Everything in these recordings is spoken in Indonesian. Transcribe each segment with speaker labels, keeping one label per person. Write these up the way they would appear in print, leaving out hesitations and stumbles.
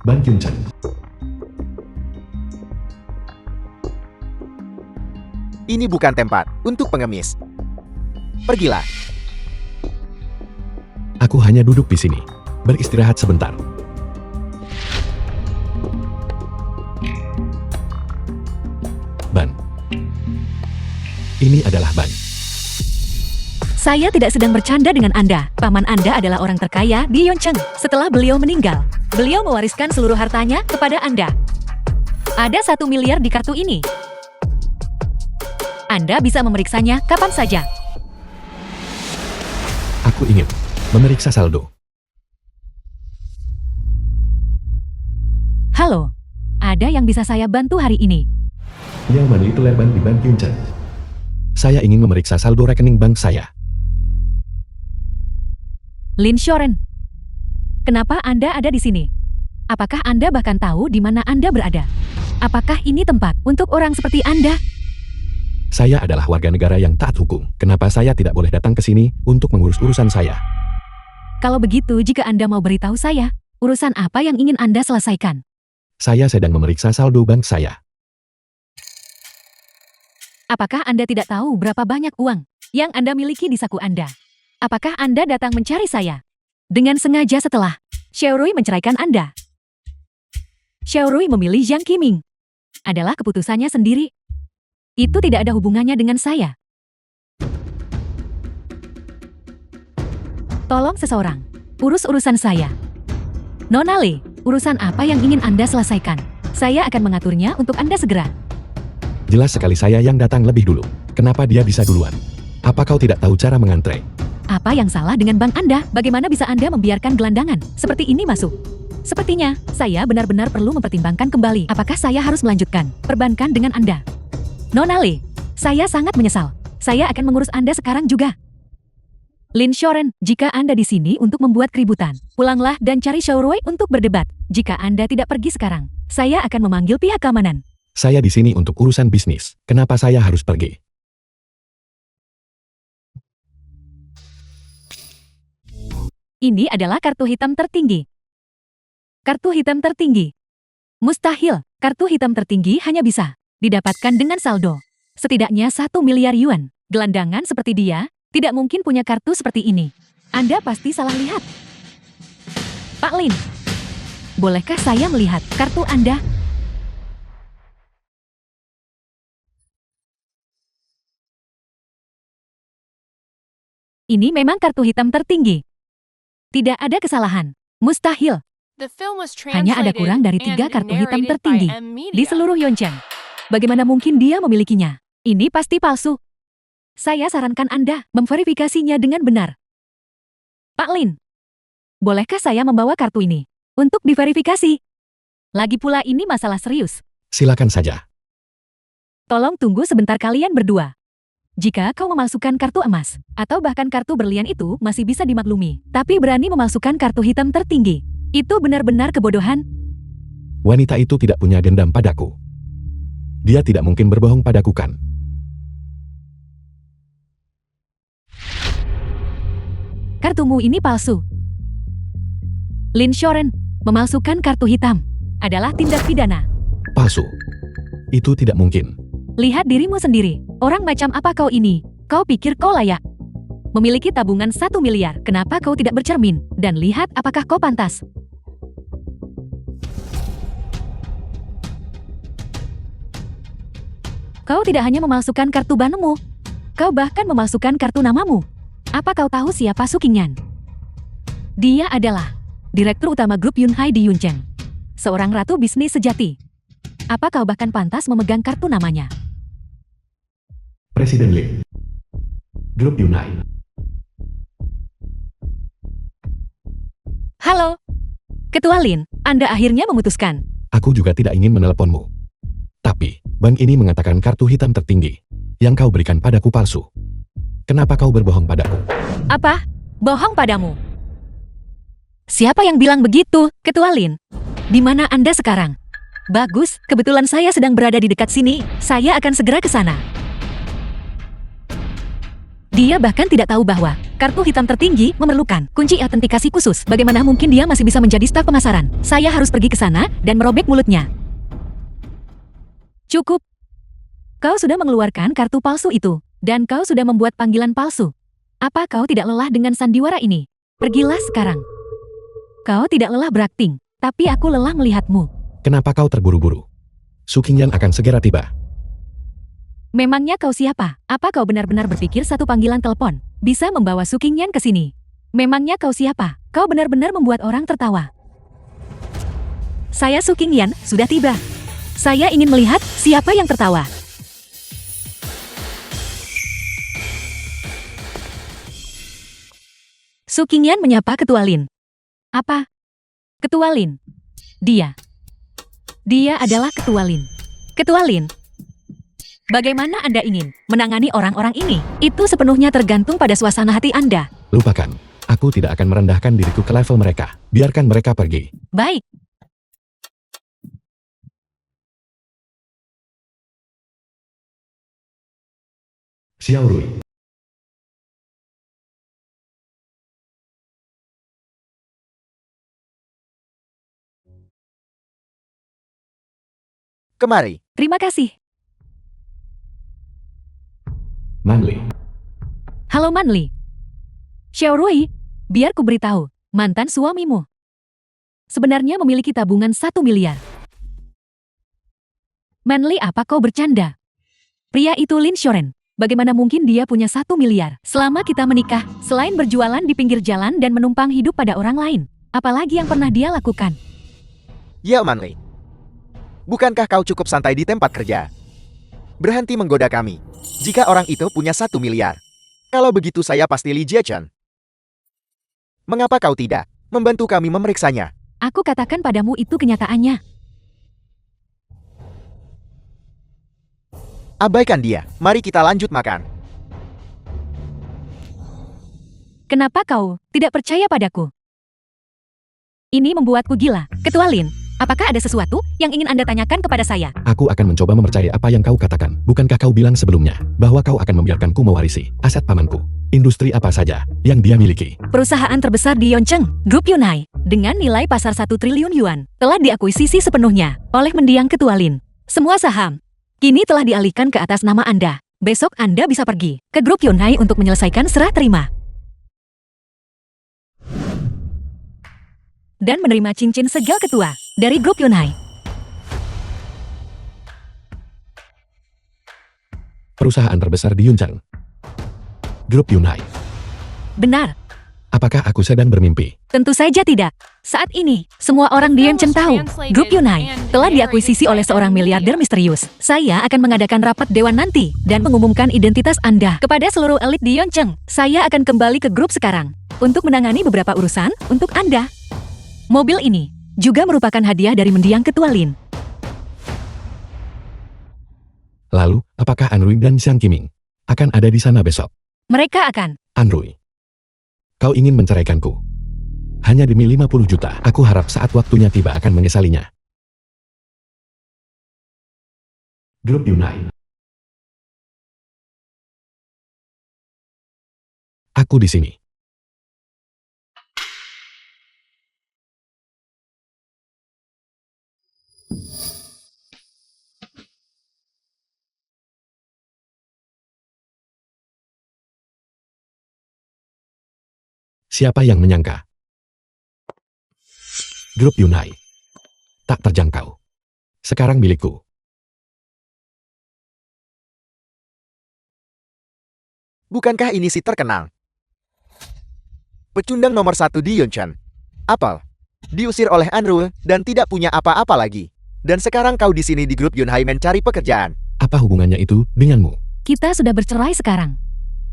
Speaker 1: Ban Kyun-chan.
Speaker 2: Ini bukan tempat untuk pengemis. Pergilah.
Speaker 1: Aku hanya duduk di sini, beristirahat sebentar. Ban. Ini adalah ban.
Speaker 3: Saya tidak sedang bercanda dengan Anda. Paman Anda adalah orang terkaya di Yeoncheon. Setelah beliau meninggal, beliau mewariskan seluruh hartanya kepada Anda. Ada 1 miliar di kartu ini. Anda bisa memeriksanya kapan saja.
Speaker 1: Aku ingin memeriksa saldo.
Speaker 3: Halo, ada yang bisa saya bantu hari ini?
Speaker 1: Yang mana itu ban di Ban Kyun-chan? Saya ingin memeriksa saldo rekening bank saya.
Speaker 3: Lin Shoren, kenapa Anda ada di sini? Apakah Anda bahkan tahu di mana Anda berada? Apakah ini tempat untuk orang seperti Anda?
Speaker 1: Saya adalah warga negara yang taat hukum. Kenapa saya tidak boleh datang ke sini untuk mengurus urusan saya?
Speaker 3: Kalau begitu, jika Anda mau beritahu saya, urusan apa yang ingin Anda selesaikan?
Speaker 1: Saya sedang memeriksa saldo bank saya.
Speaker 3: Apakah Anda tidak tahu berapa banyak uang yang Anda miliki di saku Anda? Apakah Anda datang mencari saya dengan sengaja setelah Xiaorui menceraikan Anda? Xiaorui memilih Jiang Qiming. Adalah keputusannya sendiri. Itu tidak ada hubungannya dengan saya. Tolong seseorang, urus urusan saya. Nona Le, urusan apa yang ingin Anda selesaikan? Saya akan mengaturnya untuk Anda segera.
Speaker 1: Jelas sekali saya yang datang lebih dulu. Kenapa dia bisa duluan? Apa kau tidak tahu cara mengantre?
Speaker 3: Apa yang salah dengan bank Anda? Bagaimana bisa Anda membiarkan gelandangan seperti ini masuk? Sepertinya, saya benar-benar perlu mempertimbangkan kembali apakah saya harus melanjutkan perbankan dengan Anda. Nona Le, saya sangat menyesal. Saya akan mengurus Anda sekarang juga. Lin Shoren, jika Anda di sini untuk membuat keributan, pulanglah dan cari Xiaorui untuk berdebat. Jika Anda tidak pergi sekarang, saya akan memanggil pihak keamanan.
Speaker 1: Saya di sini untuk urusan bisnis. Kenapa saya harus pergi?
Speaker 3: Ini adalah kartu hitam tertinggi. Kartu hitam tertinggi. Mustahil, kartu hitam tertinggi hanya bisa didapatkan dengan saldo setidaknya 1 miliar yuan. Gelandangan seperti dia tidak mungkin punya kartu seperti ini. Anda pasti salah lihat. Pak Lin, bolehkah saya melihat kartu Anda? Ini memang kartu hitam tertinggi. Tidak ada kesalahan. Mustahil. Hanya ada kurang dari 3 kartu hitam tertinggi di seluruh Yeoncheon. Bagaimana mungkin dia memilikinya? Ini pasti palsu. Saya sarankan Anda memverifikasinya dengan benar. Pak Lin, bolehkah saya membawa kartu ini untuk diverifikasi? Lagi pula ini masalah serius.
Speaker 1: Silakan saja.
Speaker 3: Tolong tunggu sebentar kalian berdua. Jika kau memalsukan kartu emas, atau bahkan kartu berlian itu masih bisa dimaklumi. Tapi berani memalsukan kartu hitam tertinggi. Itu benar-benar kebodohan.
Speaker 1: Wanita itu tidak punya dendam padaku. Dia tidak mungkin berbohong padaku kan?
Speaker 3: Kartumu ini palsu. Lin Shoren, memalsukan kartu hitam adalah tindak pidana.
Speaker 1: Palsu. Itu tidak mungkin.
Speaker 3: Lihat dirimu sendiri. Orang macam apa kau ini? Kau pikir kau layak memiliki tabungan 1 miliar. Kenapa kau tidak bercermin dan lihat apakah kau pantas? Kau tidak hanya memalsukan kartu banmu, kau bahkan memalsukan kartu namamu. Apa kau tahu siapa Su Qingyan? Dia adalah Direktur Utama Grup Yunhai di Yeoncheon. Seorang ratu bisnis sejati. Apa kau bahkan pantas memegang kartu namanya?
Speaker 1: Presiden Lee. Grup Yunhai.
Speaker 3: Halo, Ketua Lin, Anda akhirnya memutuskan.
Speaker 1: Aku juga tidak ingin meneleponmu. Tapi, bank ini mengatakan kartu hitam tertinggi yang kau berikan padaku palsu. Kenapa kau berbohong padaku?
Speaker 3: Apa? Bohong padamu? Siapa yang bilang begitu, Ketua Lin? Di mana Anda sekarang? Bagus, kebetulan saya sedang berada di dekat sini. Saya akan segera ke sana. Dia bahkan tidak tahu bahwa kartu hitam tertinggi memerlukan kunci autentikasi khusus. Bagaimana mungkin dia masih bisa menjadi staf pemasaran? Saya harus pergi ke sana dan merobek mulutnya. Cukup. Kau sudah mengeluarkan kartu palsu itu, dan kau sudah membuat panggilan palsu. Apa kau tidak lelah dengan sandiwara ini? Pergilah sekarang. Kau tidak lelah berakting, tapi aku lelah melihatmu.
Speaker 1: Kenapa kau terburu-buru? Su Qingyan akan segera tiba.
Speaker 3: Memangnya kau siapa? Apa kau benar-benar berpikir satu panggilan telepon bisa membawa Su Qingyan ke sini? Memangnya kau siapa? Kau benar-benar membuat orang tertawa. Saya Su Qingyan, sudah tiba. Saya ingin melihat siapa yang tertawa. Su Qingyan menyapa Ketua Lin. Apa? Ketua Lin? Dia adalah Ketua Lin. Ketua Lin, bagaimana Anda ingin menangani orang-orang ini? Itu sepenuhnya tergantung pada suasana hati Anda.
Speaker 1: Lupakan. Aku tidak akan merendahkan diriku ke level mereka. Biarkan mereka pergi.
Speaker 3: Baik.
Speaker 1: Xiao Rui.
Speaker 2: Kemari.
Speaker 3: Terima kasih.
Speaker 1: Manli.
Speaker 3: Halo Manli. Xiao Rui, biar ku beritahu, mantan suamimu sebenarnya memiliki tabungan 1 miliar. Manli, apa kau bercanda? Pria itu Lin Shoren. Bagaimana mungkin dia punya 1 miliar? Selama kita menikah, selain berjualan di pinggir jalan dan menumpang hidup pada orang lain, apalagi yang pernah dia lakukan?
Speaker 2: Ya, Manli. Bukankah kau cukup santai di tempat kerja? Berhenti menggoda kami. Jika orang itu punya 1 miliar. Kalau begitu saya pasti Li Jiechen. Mengapa kau tidak membantu kami memeriksanya?
Speaker 3: Aku katakan padamu itu kenyataannya.
Speaker 2: Abaikan dia. Mari kita lanjut makan.
Speaker 3: Kenapa kau tidak percaya padaku? Ini membuatku gila. Ketua Lin, apakah ada sesuatu yang ingin Anda tanyakan kepada saya?
Speaker 1: Aku akan mencoba mempercayai apa yang kau katakan. Bukankah kau bilang sebelumnya bahwa kau akan membiarkanku mewarisi aset pamanku? Industri apa saja yang dia miliki?
Speaker 3: Perusahaan terbesar di Yongcheng, Grup Yunhai, dengan nilai pasar 1 triliun yuan, telah diakuisisi sepenuhnya oleh mendiang Ketua Lin. Semua saham kini telah dialihkan ke atas nama Anda. Besok Anda bisa pergi ke Grup Yunhai untuk menyelesaikan serah terima dan menerima cincin segel ketua dari Grup Yunhai.
Speaker 1: Perusahaan terbesar di Yuncheng. Grup Yunhai.
Speaker 3: Benar.
Speaker 1: Apakah aku sedang bermimpi?
Speaker 3: Tentu saja tidak. Saat ini, semua orang di Yongcheng tahu Grup Yunhai telah diakuisisi oleh seorang miliarder misterius. Saya akan mengadakan rapat dewan nanti dan mengumumkan identitas Anda kepada seluruh elit di Yongcheng. Saya akan kembali ke grup sekarang untuk menangani beberapa urusan untuk Anda. Mobil ini juga merupakan hadiah dari mendiang Ketua Lin.
Speaker 1: Lalu, apakah Anrui dan Xiang Qiming akan ada di sana besok?
Speaker 3: Mereka akan.
Speaker 1: Anrui, kau ingin menceraikanku? Hanya demi 50 juta. Aku harap saat waktunya tiba akan menyesalinya. Grup Yunhai. Aku di sini. Siapa yang menyangka? Grup Yunhai. Tak terjangkau. Sekarang milikku.
Speaker 2: Bukankah ini si terkenal? Pecundang nomor 1 di Yuncheng. Apel. Diusir oleh Anru dan tidak punya apa-apa lagi. Dan sekarang kau di sini di Grup Yunhai mencari pekerjaan.
Speaker 1: Apa hubungannya itu denganmu?
Speaker 3: Kita sudah bercerai sekarang.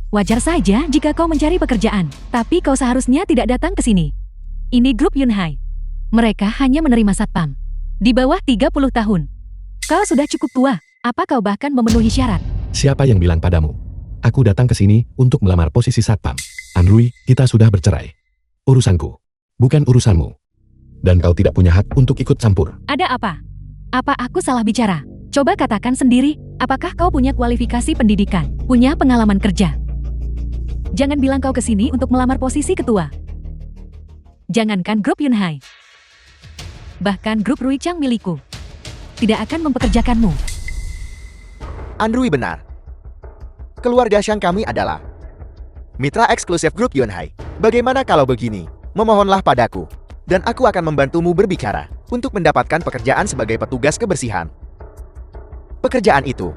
Speaker 3: Wajar saja jika kau mencari pekerjaan, tapi kau seharusnya tidak datang ke sini. Ini Grup Yunhai. Mereka hanya menerima satpam. Di bawah 30 tahun. Kau sudah cukup tua. Apa kau bahkan memenuhi syarat?
Speaker 1: Siapa yang bilang padamu? Aku datang ke sini untuk melamar posisi satpam. Anrui, kita sudah bercerai. Urusanku, bukan urusanmu. Dan kau tidak punya hak untuk ikut campur.
Speaker 3: Ada apa? Apa aku salah bicara? Coba katakan sendiri, apakah kau punya kualifikasi pendidikan, punya pengalaman kerja? Jangan bilang kau kesini untuk melamar posisi ketua. Jangankan grup Yunhai. Bahkan grup Ruichang milikku tidak akan mempekerjakanmu.
Speaker 2: Andrew benar. Keluarga Shang kami adalah mitra eksklusif grup Yunhai. Bagaimana kalau begini? Memohonlah padaku, dan aku akan membantumu berbicara untuk mendapatkan pekerjaan sebagai petugas kebersihan. Pekerjaan itu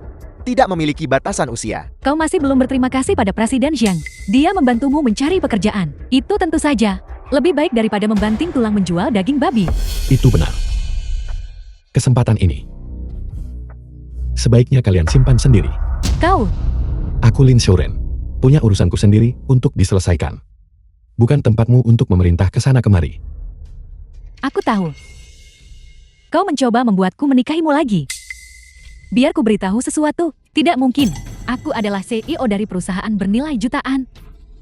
Speaker 2: tidak memiliki batasan usia.
Speaker 3: Kau masih belum berterima kasih pada Presiden Zhang. Dia membantumu mencari pekerjaan. Itu tentu saja lebih baik daripada membanting tulang menjual daging babi.
Speaker 1: Itu benar. Kesempatan ini sebaiknya kalian simpan sendiri.
Speaker 3: Kau,
Speaker 1: Aku Lin Xiaoren, punya urusanku sendiri untuk diselesaikan. Bukan tempatmu untuk memerintah ke sana kemari.
Speaker 3: aku tahu. Kau mencoba membuatku menikahimu lagi. Biar ku beritahu sesuatu. Tidak mungkin. Aku adalah CEO dari perusahaan bernilai jutaan.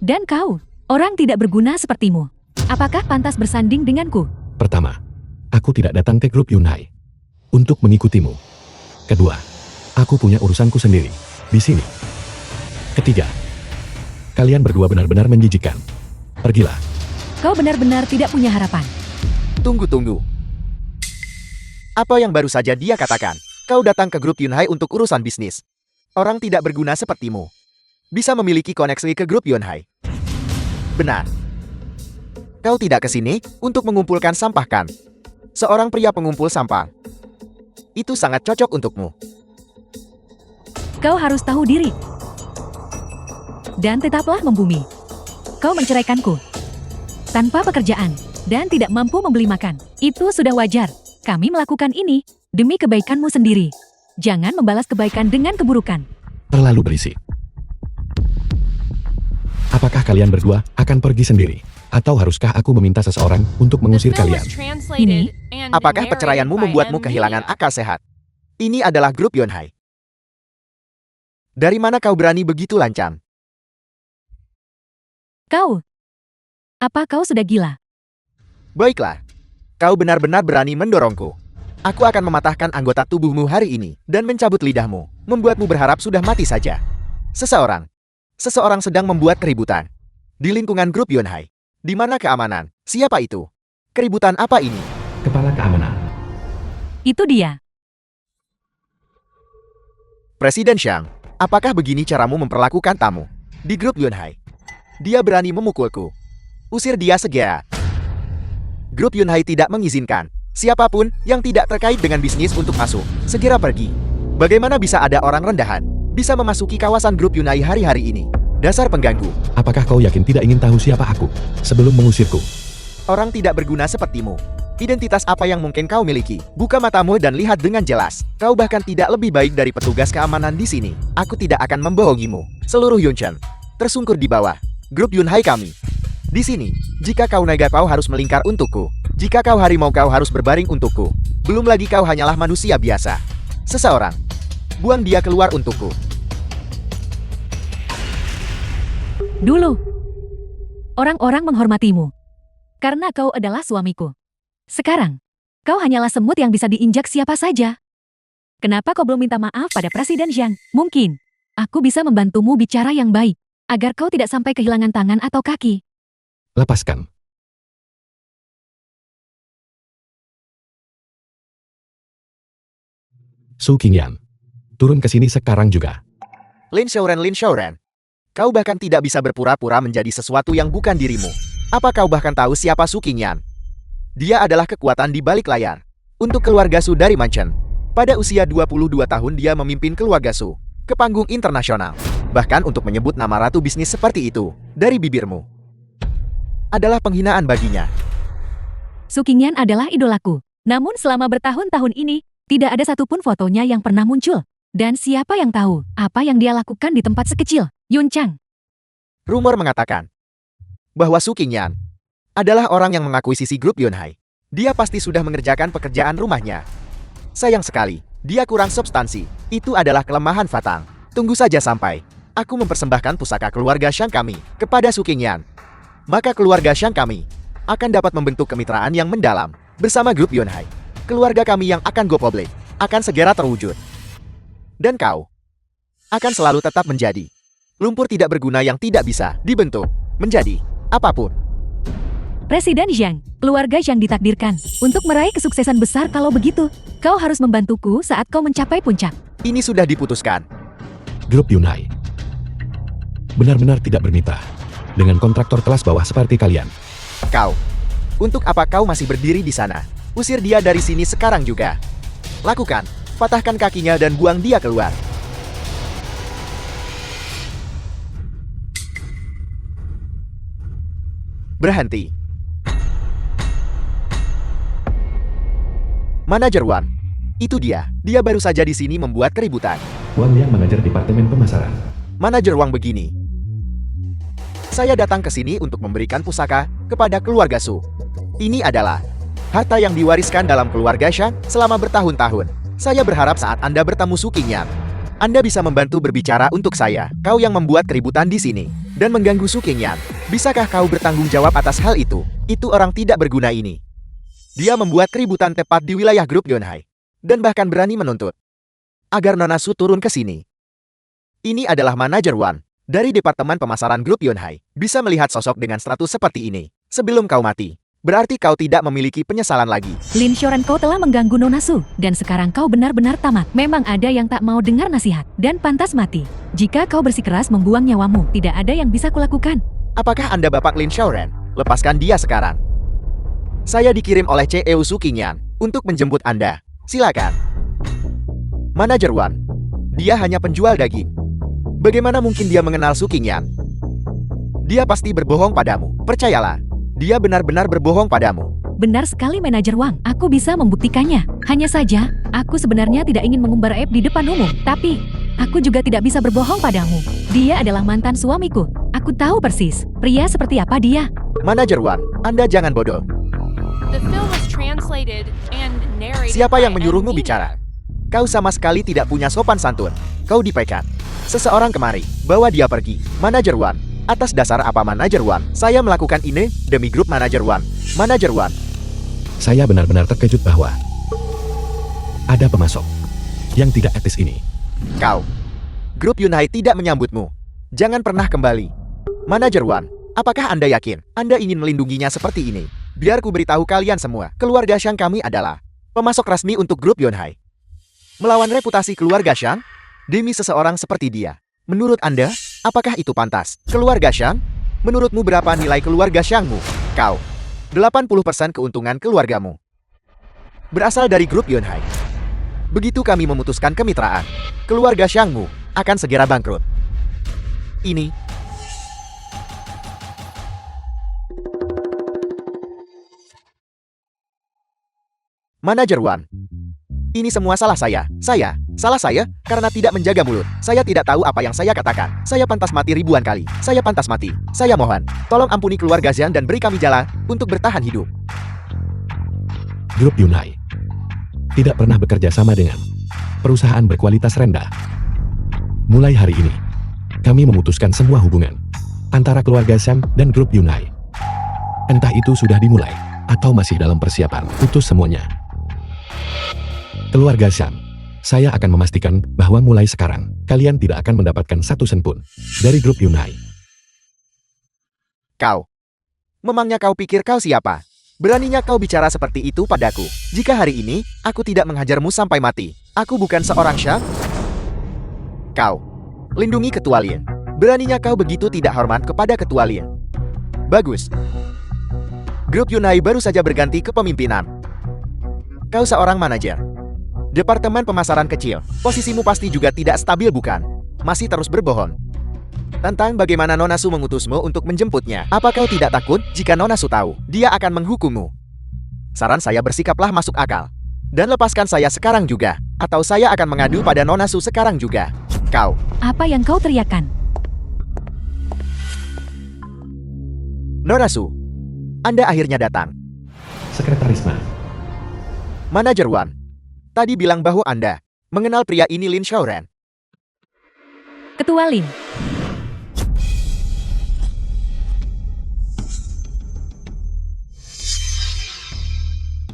Speaker 3: Dan kau, orang tidak berguna sepertimu. Apakah pantas bersanding denganku?
Speaker 1: Pertama, aku tidak datang ke grup Yunhai untuk mengikutimu. Kedua, aku punya urusanku sendiri di sini. Ketiga, kalian berdua benar-benar menjijikkan. Pergilah.
Speaker 3: Kau benar-benar tidak punya harapan.
Speaker 2: Tunggu. Apa yang baru saja dia katakan? Kau datang ke grup Yunhai untuk urusan bisnis. Orang tidak berguna sepertimu bisa memiliki koneksi ke grup Yunhai. Benar. Kau tidak ke sini untuk mengumpulkan sampah kan? Seorang pria pengumpul sampah. Itu sangat cocok untukmu.
Speaker 3: Kau harus tahu diri. Dan tetaplah membumi. Kau menceraikanku. Tanpa pekerjaan. Dan tidak mampu membeli makan. Itu sudah wajar. Kami melakukan ini demi kebaikanmu sendiri. Jangan membalas kebaikan dengan keburukan.
Speaker 1: Terlalu berisik. Apakah kalian berdua akan pergi sendiri? Atau haruskah aku meminta seseorang untuk mengusir kalian?
Speaker 3: Ini,
Speaker 2: Apakah perceraianmu membuatmu kehilangan akal sehat? Ini adalah grup Yunhai. Dari mana kau berani begitu lancang?
Speaker 3: kau. Apa kau sudah gila?
Speaker 2: Baiklah. Kau benar-benar berani mendorongku. Aku akan mematahkan anggota tubuhmu hari ini dan mencabut lidahmu, membuatmu berharap sudah mati saja. Seseorang sedang membuat keributan di lingkungan grup Yunhai. Di mana keamanan? Siapa itu? Keributan apa ini?
Speaker 1: Kepala keamanan.
Speaker 3: Itu dia.
Speaker 2: Presiden Shang, apakah begini caramu memperlakukan tamu di grup Yunhai? Dia berani memukulku. Usir dia segera. Grup Yunhai tidak mengizinkan siapapun yang tidak terkait dengan bisnis untuk masuk. Segera pergi. Bagaimana bisa ada orang rendahan bisa memasuki kawasan grup Yunhai hari-hari ini? Dasar pengganggu.
Speaker 1: Apakah kau yakin tidak ingin tahu siapa aku sebelum mengusirku?
Speaker 2: Orang tidak berguna sepertimu. Identitas apa yang mungkin kau miliki? Buka matamu dan lihat dengan jelas. Kau bahkan tidak lebih baik dari petugas keamanan di sini. Aku tidak akan membohongimu. Seluruh Yunchen tersungkur di bawah grup Yunhai kami. Di sini, jika kau naga kau harus melingkar untukku. Jika kau harimau kau harus berbaring untukku. Belum lagi kau hanyalah manusia biasa. Seseorang. Buang dia keluar untukku.
Speaker 3: Dulu, orang-orang menghormatimu karena kau adalah suamiku. Sekarang, kau hanyalah semut yang bisa diinjak siapa saja. Kenapa kau belum minta maaf pada Presiden Zhang? Mungkin, aku bisa membantumu bicara yang baik, agar kau tidak sampai kehilangan tangan atau kaki.
Speaker 1: Lepaskan. Su Qingyan, turun ke sini sekarang juga.
Speaker 2: Lin Xiaoren. Kau bahkan tidak bisa berpura-pura menjadi sesuatu yang bukan dirimu. Apa kau bahkan tahu siapa Su Qingyan? Dia adalah kekuatan di balik layar. Untuk keluarga Su dari Manchen. Pada usia 22 tahun dia memimpin keluarga Su ke panggung internasional. Bahkan untuk menyebut nama ratu bisnis seperti itu dari bibirmu adalah penghinaan baginya.
Speaker 3: Su Qingyan adalah idolaku. Namun selama bertahun-tahun ini, tidak ada satupun fotonya yang pernah muncul. Dan siapa yang tahu apa yang dia lakukan di tempat sekecil Yunchang?
Speaker 2: Rumor mengatakan bahwa Su Qingyan adalah orang yang mengakuisisi grup Yunhai. Dia pasti sudah mengerjakan pekerjaan rumahnya. Sayang sekali, dia kurang substansi. Itu adalah kelemahan Fatang. Tunggu saja sampai aku mempersembahkan pusaka keluarga Shang kami kepada Su Qingyan. Maka keluarga Shang kami akan dapat membentuk kemitraan yang mendalam bersama grup Yunhai. Keluarga kami yang akan go public akan segera terwujud. Dan kau akan selalu tetap menjadi Lumpur tidak berguna yang tidak bisa dibentuk menjadi apapun.
Speaker 3: Presiden Zhang, keluarga Zhang ditakdirkan untuk meraih kesuksesan besar. Kalau begitu, kau harus membantuku saat kau mencapai puncak.
Speaker 2: Ini sudah diputuskan.
Speaker 1: Grup Yunhai benar-benar tidak bermitra dengan kontraktor kelas bawah seperti kalian.
Speaker 2: Kau, untuk apa kau masih berdiri di sana? Usir dia dari sini sekarang juga. Lakukan, patahkan kakinya dan buang dia keluar. Berhenti. Manajer Wan. Itu dia baru saja di sini membuat keributan.
Speaker 1: Wang yang manajer departemen pemasaran.
Speaker 2: Manajer Wang begini. Saya datang ke sini untuk memberikan pusaka kepada keluarga Su. Ini adalah harta yang diwariskan dalam keluarga Shang selama bertahun-tahun. Saya berharap saat Anda bertemu Su Qingyan, Anda bisa membantu berbicara untuk saya. Kau yang membuat keributan di sini dan mengganggu Su Qingyan. Bisakah kau bertanggung jawab atas hal itu? Itu orang tidak berguna ini. Dia membuat keributan tepat di wilayah grup Yunhai dan bahkan berani menuntut agar Nona Su turun ke sini. Ini adalah manajer Wan dari departemen pemasaran grup Yunhai. Bisa melihat sosok dengan status seperti ini sebelum kau mati. Berarti kau tidak memiliki penyesalan lagi.
Speaker 3: Lin Xiaoran, kau telah mengganggu Nona Su, dan sekarang kau benar-benar tamat. Memang ada yang tak mau dengar nasihat, dan pantas mati. Jika kau bersikeras membuang nyawamu, tidak ada yang bisa kulakukan.
Speaker 2: Apakah Anda Bapak Lin Xiaoran? Lepaskan dia sekarang. Saya dikirim oleh CEO Su Qingyan untuk menjemput Anda. Silakan. Manajer Wan. Dia hanya penjual daging. Bagaimana mungkin dia mengenal Su Qingyan? Dia pasti berbohong padamu. Percayalah. Dia benar-benar berbohong padamu.
Speaker 3: Benar sekali Manajer Wang, aku bisa membuktikannya. Hanya saja, aku sebenarnya tidak ingin mengumbar aib di depan umum. Tapi, aku juga tidak bisa berbohong padamu. Dia adalah mantan suamiku. Aku tahu persis, pria seperti apa dia.
Speaker 2: Manajer Wan, Anda jangan bodoh.
Speaker 4: The film was translated and narrated
Speaker 2: Siapa yang
Speaker 4: by
Speaker 2: menyuruhmu
Speaker 4: Anvina.
Speaker 2: bicara? Kau sama sekali tidak punya sopan santun. Kau dipecat. Seseorang kemari, bawa dia pergi. Manajer Wan. Atas dasar apa Manajer Wan? Saya melakukan ini demi grup Manajer Wan. Manajer Wan.
Speaker 1: Saya benar-benar terkejut bahwa ada pemasok yang tidak etis ini.
Speaker 2: Kau. Grup Yunhai tidak menyambutmu. Jangan pernah kembali. Manajer Wan. Apakah Anda yakin Anda ingin melindunginya seperti ini? Biar ku beritahu kalian semua. Keluarga Shang kami adalah pemasok resmi untuk grup Yunhai. Melawan reputasi keluarga Shang demi seseorang seperti dia. Menurut Anda, apakah itu pantas? Keluarga Shang? Menurutmu berapa nilai keluarga Shangmu? Kau. 80% keuntungan keluargamu berasal dari grup Yunhai. Begitu kami memutuskan kemitraan, keluarga Shangmu akan segera bangkrut. Ini Manajer Wan. Ini semua salah saya. Salah saya karena tidak menjaga mulut. Saya tidak tahu apa yang saya katakan. Saya pantas mati ribuan kali. Saya pantas mati. Saya mohon, tolong ampuni keluarga Zhang dan beri kami jalan untuk bertahan hidup.
Speaker 1: Grup Yunhai tidak pernah bekerja sama dengan perusahaan berkualitas rendah. Mulai hari ini, kami memutuskan semua hubungan antara keluarga Shang dan grup Yunhai. Entah itu sudah dimulai atau masih dalam persiapan, putus semuanya. Keluarga Shang, saya akan memastikan bahwa mulai sekarang, kalian tidak akan mendapatkan satu sen pun dari grup Yunhai.
Speaker 2: Kau. Memangnya kau pikir kau siapa? Beraninya kau bicara seperti itu padaku. Jika hari ini, aku tidak menghajarmu sampai mati. Aku bukan seorang Shang. Kau. Lindungi Ketua Lin. Beraninya kau begitu tidak hormat kepada Ketua Lin. Bagus. Grup Yunhai baru saja berganti kepemimpinan. Kau seorang manajer departemen pemasaran kecil. Posisimu pasti juga tidak stabil bukan? Masih terus berbohong tentang bagaimana Nona Su mengutusmu untuk menjemputnya. Apa kau tidak takut jika Nona Su tahu? Dia akan menghukummu. Saran saya bersikaplah masuk akal. Dan lepaskan saya sekarang juga. Atau saya akan mengadu pada Nona Su sekarang juga. Kau.
Speaker 3: Apa yang kau teriakkan?
Speaker 2: Nona Su. Anda akhirnya datang.
Speaker 1: Sekretaris Ma.
Speaker 2: Manajer Wan. Tadi bilang bahwa Anda mengenal pria ini Lin Xiaoran.
Speaker 3: Ketua Lin.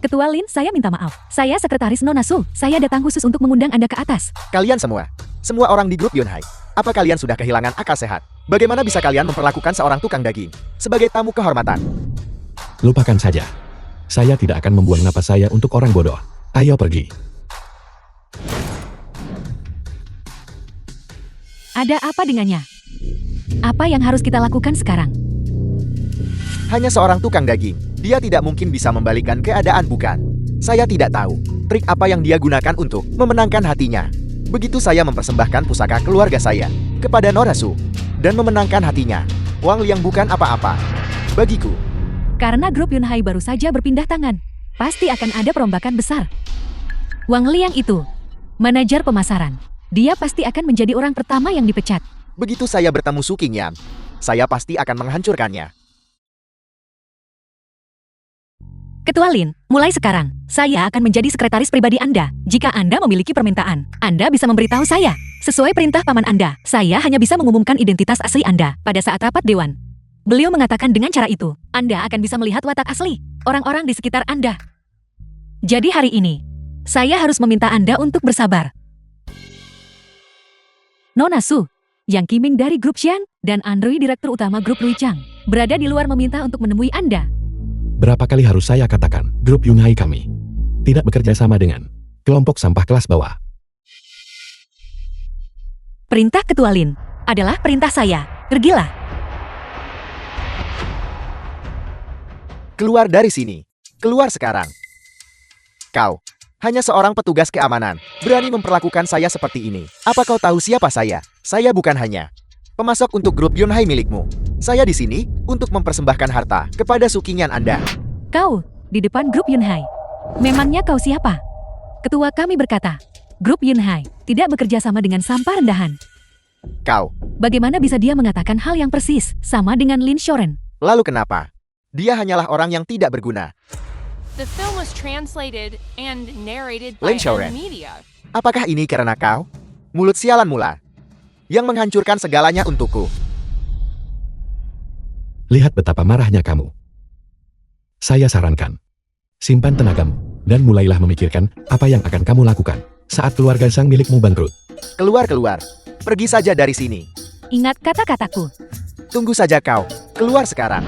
Speaker 3: Ketua Lin, saya minta maaf. Saya sekretaris Nona Su. Saya datang khusus untuk mengundang Anda ke atas.
Speaker 2: Kalian semua orang di grup Yunhai Apa kalian sudah kehilangan akal sehat? Bagaimana bisa kalian memperlakukan seorang tukang daging sebagai tamu kehormatan?
Speaker 1: Lupakan saja. Saya tidak akan membuang napas saya untuk orang bodoh. Ayo pergi.
Speaker 3: Ada apa dengannya? Apa yang harus kita lakukan sekarang?
Speaker 2: Hanya seorang tukang daging. Dia tidak mungkin bisa membalikan keadaan, bukan? Saya tidak tahu trik apa yang dia gunakan untuk memenangkan hatinya. Begitu saya mempersembahkan pusaka keluarga saya kepada Norasu dan memenangkan hatinya, Wang Liang bukan apa-apa bagiku.
Speaker 3: Karena grup Yunhai baru saja berpindah tangan, pasti akan ada perombakan besar. Wang Liang itu, manajer pemasaran. Dia pasti akan menjadi orang pertama yang dipecat.
Speaker 2: Begitu saya bertemu Su Qingyan, saya pasti akan menghancurkannya.
Speaker 3: Ketua Lin, mulai sekarang, saya akan menjadi sekretaris pribadi Anda. Jika Anda memiliki permintaan, Anda bisa memberitahu saya. Sesuai perintah paman Anda, saya hanya bisa mengumumkan identitas asli Anda pada saat rapat dewan. Beliau mengatakan dengan cara itu, Anda akan bisa melihat watak asli orang-orang di sekitar Anda. Jadi hari ini, saya harus meminta Anda untuk bersabar. Nona Su, Yang Qiming dari grup Xian, dan Android direktur utama grup Lui Chang, berada di luar meminta untuk menemui Anda.
Speaker 1: Berapa kali harus saya katakan, grup Yunhai kami tidak bekerja sama dengan kelompok sampah kelas bawah.
Speaker 3: Perintah Ketua Lin adalah perintah saya. Pergilah.
Speaker 2: Keluar dari sini. Keluar sekarang. Kau hanya seorang petugas keamanan, berani memperlakukan saya seperti ini. Apa kau tahu siapa saya? Saya bukan hanya pemasok untuk grup Yunhai milikmu. Saya di sini untuk mempersembahkan harta kepada Su Qingyan Anda.
Speaker 3: Kau, di depan grup Yunhai. Memangnya kau siapa? Ketua kami berkata, grup Yunhai tidak bekerja sama dengan sampah rendahan.
Speaker 2: Kau,
Speaker 3: Bagaimana bisa dia mengatakan hal yang persis, sama dengan Lin Shoren?
Speaker 2: lalu kenapa? Dia hanyalah orang yang tidak berguna.
Speaker 4: The film was translated and narrated
Speaker 2: Lin
Speaker 4: by
Speaker 2: Xiaoren.
Speaker 4: Media.
Speaker 2: Apakah ini karena kau? Mulut sialan mula. Yang menghancurkan segalanya untukku.
Speaker 1: Lihat betapa marahnya kamu. Saya sarankan, simpan tenagamu, dan mulailah memikirkan apa yang akan kamu lakukan saat keluarga sang milikmu bangkrut.
Speaker 2: Keluar. Pergi saja dari sini.
Speaker 3: Ingat kata-kataku.
Speaker 2: Tunggu saja kau. Keluar sekarang.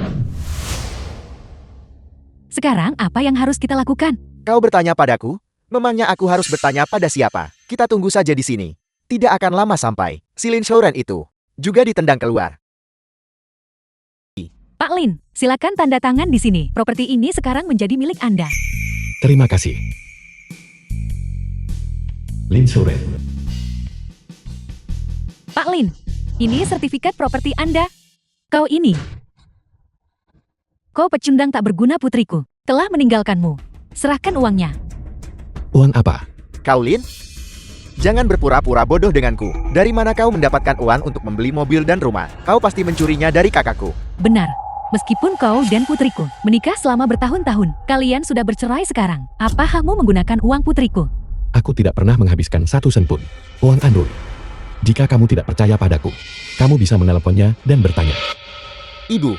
Speaker 3: Sekarang apa yang harus kita lakukan?
Speaker 2: Kau bertanya padaku? Memangnya aku harus bertanya pada siapa? Kita tunggu saja di sini. Tidak akan lama sampai si Lin Xiaoren itu juga ditendang keluar.
Speaker 3: Pak Lin, silakan tanda tangan di sini. Properti ini sekarang menjadi milik Anda.
Speaker 1: Terima kasih. Lin Shoren.
Speaker 3: Pak Lin, ini sertifikat properti Anda. Kau ini. Kau pecundang tak berguna putriku. Telah meninggalkanmu. Serahkan uangnya.
Speaker 1: Uang apa?
Speaker 2: Kau Lin? Jangan berpura-pura bodoh denganku. Dari mana kau mendapatkan uang untuk membeli mobil dan rumah? Kau pasti mencurinya dari kakakku.
Speaker 3: Benar. Meskipun kau dan putriku menikah selama bertahun-tahun, kalian sudah bercerai sekarang. Apa kamu menggunakan uang putriku?
Speaker 1: Aku tidak pernah menghabiskan satu sen pun. Uang Android. Jika kamu tidak percaya padaku, kamu bisa menelponnya dan bertanya.
Speaker 2: Ibu,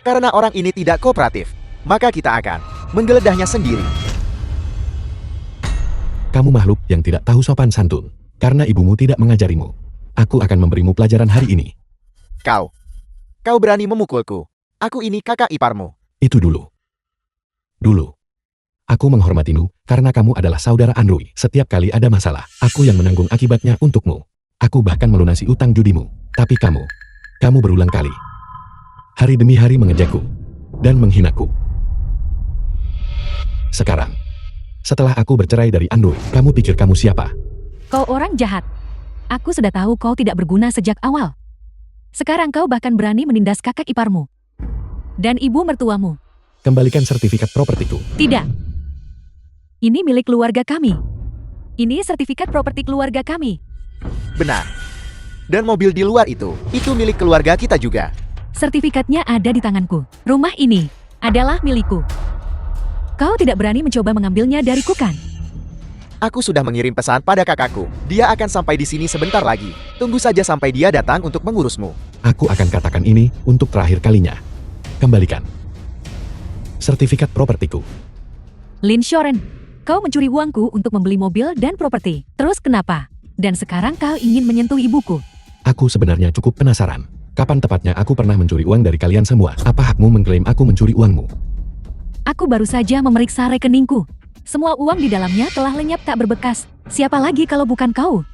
Speaker 2: karena orang ini tidak kooperatif, maka kita akan menggeledahnya sendiri.
Speaker 1: Kamu makhluk yang tidak tahu sopan santun. Karena ibumu tidak mengajarimu. Aku akan memberimu pelajaran hari ini.
Speaker 2: Kau berani memukulku. Aku ini kakak iparmu.
Speaker 1: Itu dulu. Aku menghormatimu karena kamu adalah saudara Android. Setiap kali ada masalah, aku yang menanggung akibatnya untukmu. Aku bahkan melunasi utang judimu. Tapi kamu berulang kali, hari demi hari mengejakku dan menghinaku. Sekarang, setelah aku bercerai dari Android, kamu pikir kamu siapa?
Speaker 3: Kau orang jahat. Aku sudah tahu kau tidak berguna sejak awal. Sekarang kau bahkan berani menindas kakak iparmu. Dan ibu mertuamu.
Speaker 1: Kembalikan sertifikat propertiku.
Speaker 3: Tidak. Ini milik keluarga kami. Ini sertifikat properti keluarga kami.
Speaker 2: Benar. Dan mobil di luar itu milik keluarga kita juga.
Speaker 3: Sertifikatnya ada di tanganku. Rumah ini adalah milikku. Kau tidak berani mencoba mengambilnya dariku kan?
Speaker 2: Aku sudah mengirim pesan pada kakakku. Dia akan sampai di sini sebentar lagi. Tunggu saja sampai dia datang untuk mengurusmu.
Speaker 1: Aku akan katakan ini untuk terakhir kalinya. Kembalikan sertifikat propertiku.
Speaker 3: Lin Shoren, kau mencuri uangku untuk membeli mobil dan properti. Terus kenapa? Dan sekarang kau ingin menyentuh ibuku.
Speaker 1: Aku sebenarnya cukup penasaran. Kapan tepatnya aku pernah mencuri uang dari kalian semua? Apa hakmu mengklaim aku mencuri uangmu?
Speaker 3: Aku baru saja memeriksa rekeningku. Semua uang di dalamnya telah lenyap tak berbekas. Siapa lagi kalau bukan kau?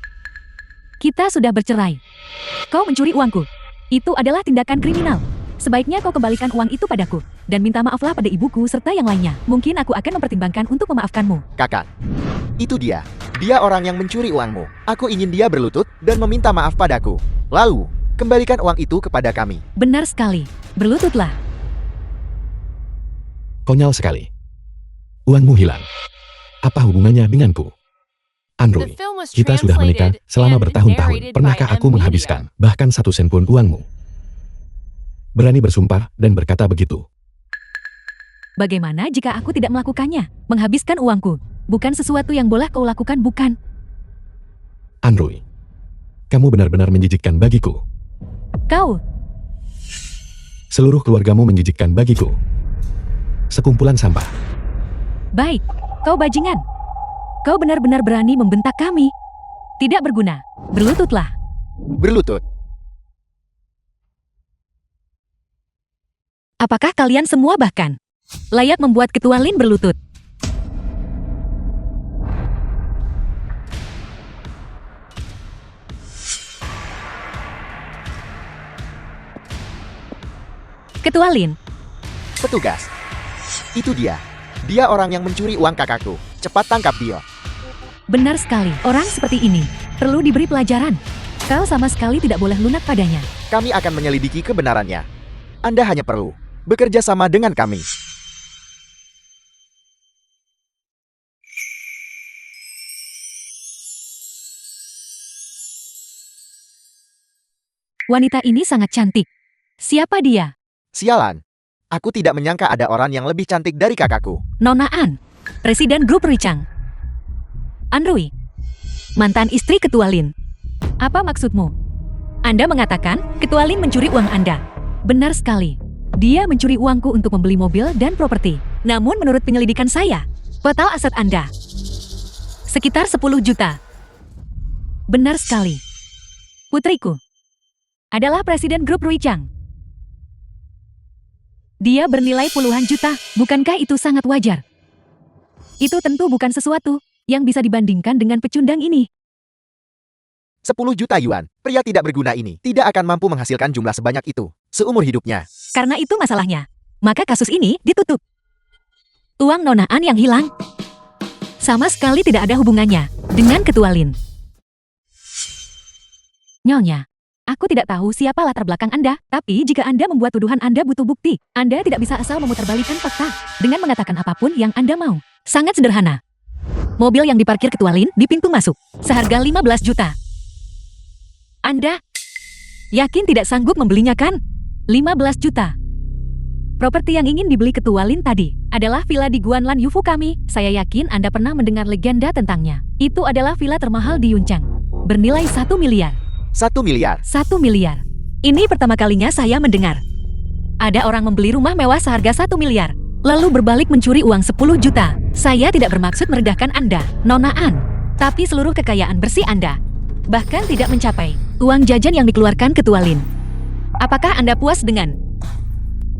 Speaker 3: Kita sudah bercerai. Kau mencuri uangku. Itu adalah tindakan kriminal. Sebaiknya kau kembalikan uang itu padaku. Dan minta maaflah pada ibuku serta yang lainnya. Mungkin aku akan mempertimbangkan untuk memaafkanmu.
Speaker 2: Kakak, itu dia. Dia orang yang mencuri uangmu. Aku ingin dia berlutut dan meminta maaf padaku. Lalu, kembalikan uang itu kepada kami.
Speaker 3: Benar sekali. Berlututlah.
Speaker 1: Konyol sekali. Uangmu hilang. Apa hubungannya denganku?
Speaker 4: The
Speaker 1: Android,
Speaker 4: film was
Speaker 1: kita sudah menikah
Speaker 4: translated
Speaker 1: selama
Speaker 4: and
Speaker 1: bertahun-tahun.
Speaker 4: narrated by
Speaker 1: Pernahkah aku
Speaker 4: M. Media.
Speaker 1: menghabiskan bahkan 1 sen pun uangmu? Berani bersumpah dan berkata begitu.
Speaker 3: Bagaimana jika aku tidak melakukannya? Menghabiskan uangku. Bukan sesuatu yang boleh kau lakukan, bukan?
Speaker 1: Android, kamu benar-benar menjijikkan bagiku.
Speaker 3: Kau.
Speaker 1: Seluruh keluargamu menjijikkan bagiku. Sekumpulan sampah.
Speaker 3: Baik. Kau bajingan. Kau benar-benar berani membentak kami. Tidak berguna. Berlututlah.
Speaker 2: Berlutut.
Speaker 3: Apakah kalian semua bahkan layak membuat Ketua Lin berlutut? Ketua Lin,
Speaker 2: Petugas. Itu dia. Dia orang yang mencuri uang kakakku. Cepat tangkap dia.
Speaker 3: benar sekali. Orang seperti ini perlu diberi pelajaran. Kau sama sekali tidak boleh lunak padanya.
Speaker 2: Kami akan menyelidiki kebenarannya. Anda hanya perlu bekerja sama dengan kami.
Speaker 3: Wanita ini sangat cantik. Siapa dia?
Speaker 2: Sialan. Aku tidak menyangka ada orang yang lebih cantik dari kakakku.
Speaker 3: Nona An, Presiden Grup Richang. Andrui, mantan istri Ketua Lin. Apa maksudmu? Anda mengatakan Ketua Lin mencuri uang Anda. Benar sekali. Dia mencuri uangku untuk membeli mobil dan properti. Namun menurut penyelidikan saya, total aset Anda sekitar 10 juta. Benar sekali. Putriku adalah Presiden Grup Ruichang. Dia bernilai puluhan juta, bukankah itu sangat wajar? Itu tentu bukan sesuatu yang bisa dibandingkan dengan pecundang ini.
Speaker 2: 10 juta yuan. Pria tidak berguna ini tidak akan mampu menghasilkan jumlah sebanyak itu seumur hidupnya.
Speaker 3: Karena itu masalahnya. Maka kasus ini ditutup. Uang Nona An yang hilang sama sekali tidak ada hubungannya dengan Ketua Lin. Nyonya, aku tidak tahu siapa latar belakang Anda, tapi jika Anda membuat tuduhan Anda butuh bukti. Anda tidak bisa asal memutarbalikkan fakta dengan mengatakan apapun yang Anda mau. Sangat sederhana. Mobil yang diparkir Ketua Lin di pintu masuk, seharga 15 juta. Anda yakin tidak sanggup membelinya kan? 15 juta. Properti yang ingin dibeli Ketua Lin tadi adalah villa di Guanlan Yufu kami. Saya yakin Anda pernah mendengar legenda tentangnya. Itu adalah villa termahal di Yuncang. Bernilai 1 miliar.
Speaker 2: 1 miliar.
Speaker 3: 1 miliar. Ini pertama kalinya saya mendengar. Ada orang membeli rumah mewah seharga 1 miliar, lalu berbalik mencuri uang 10 juta. Saya tidak bermaksud merendahkan Anda, Nona An. Tapi seluruh kekayaan bersih Anda bahkan tidak mencapai uang jajan yang dikeluarkan Ketua Lin. Apakah Anda puas dengan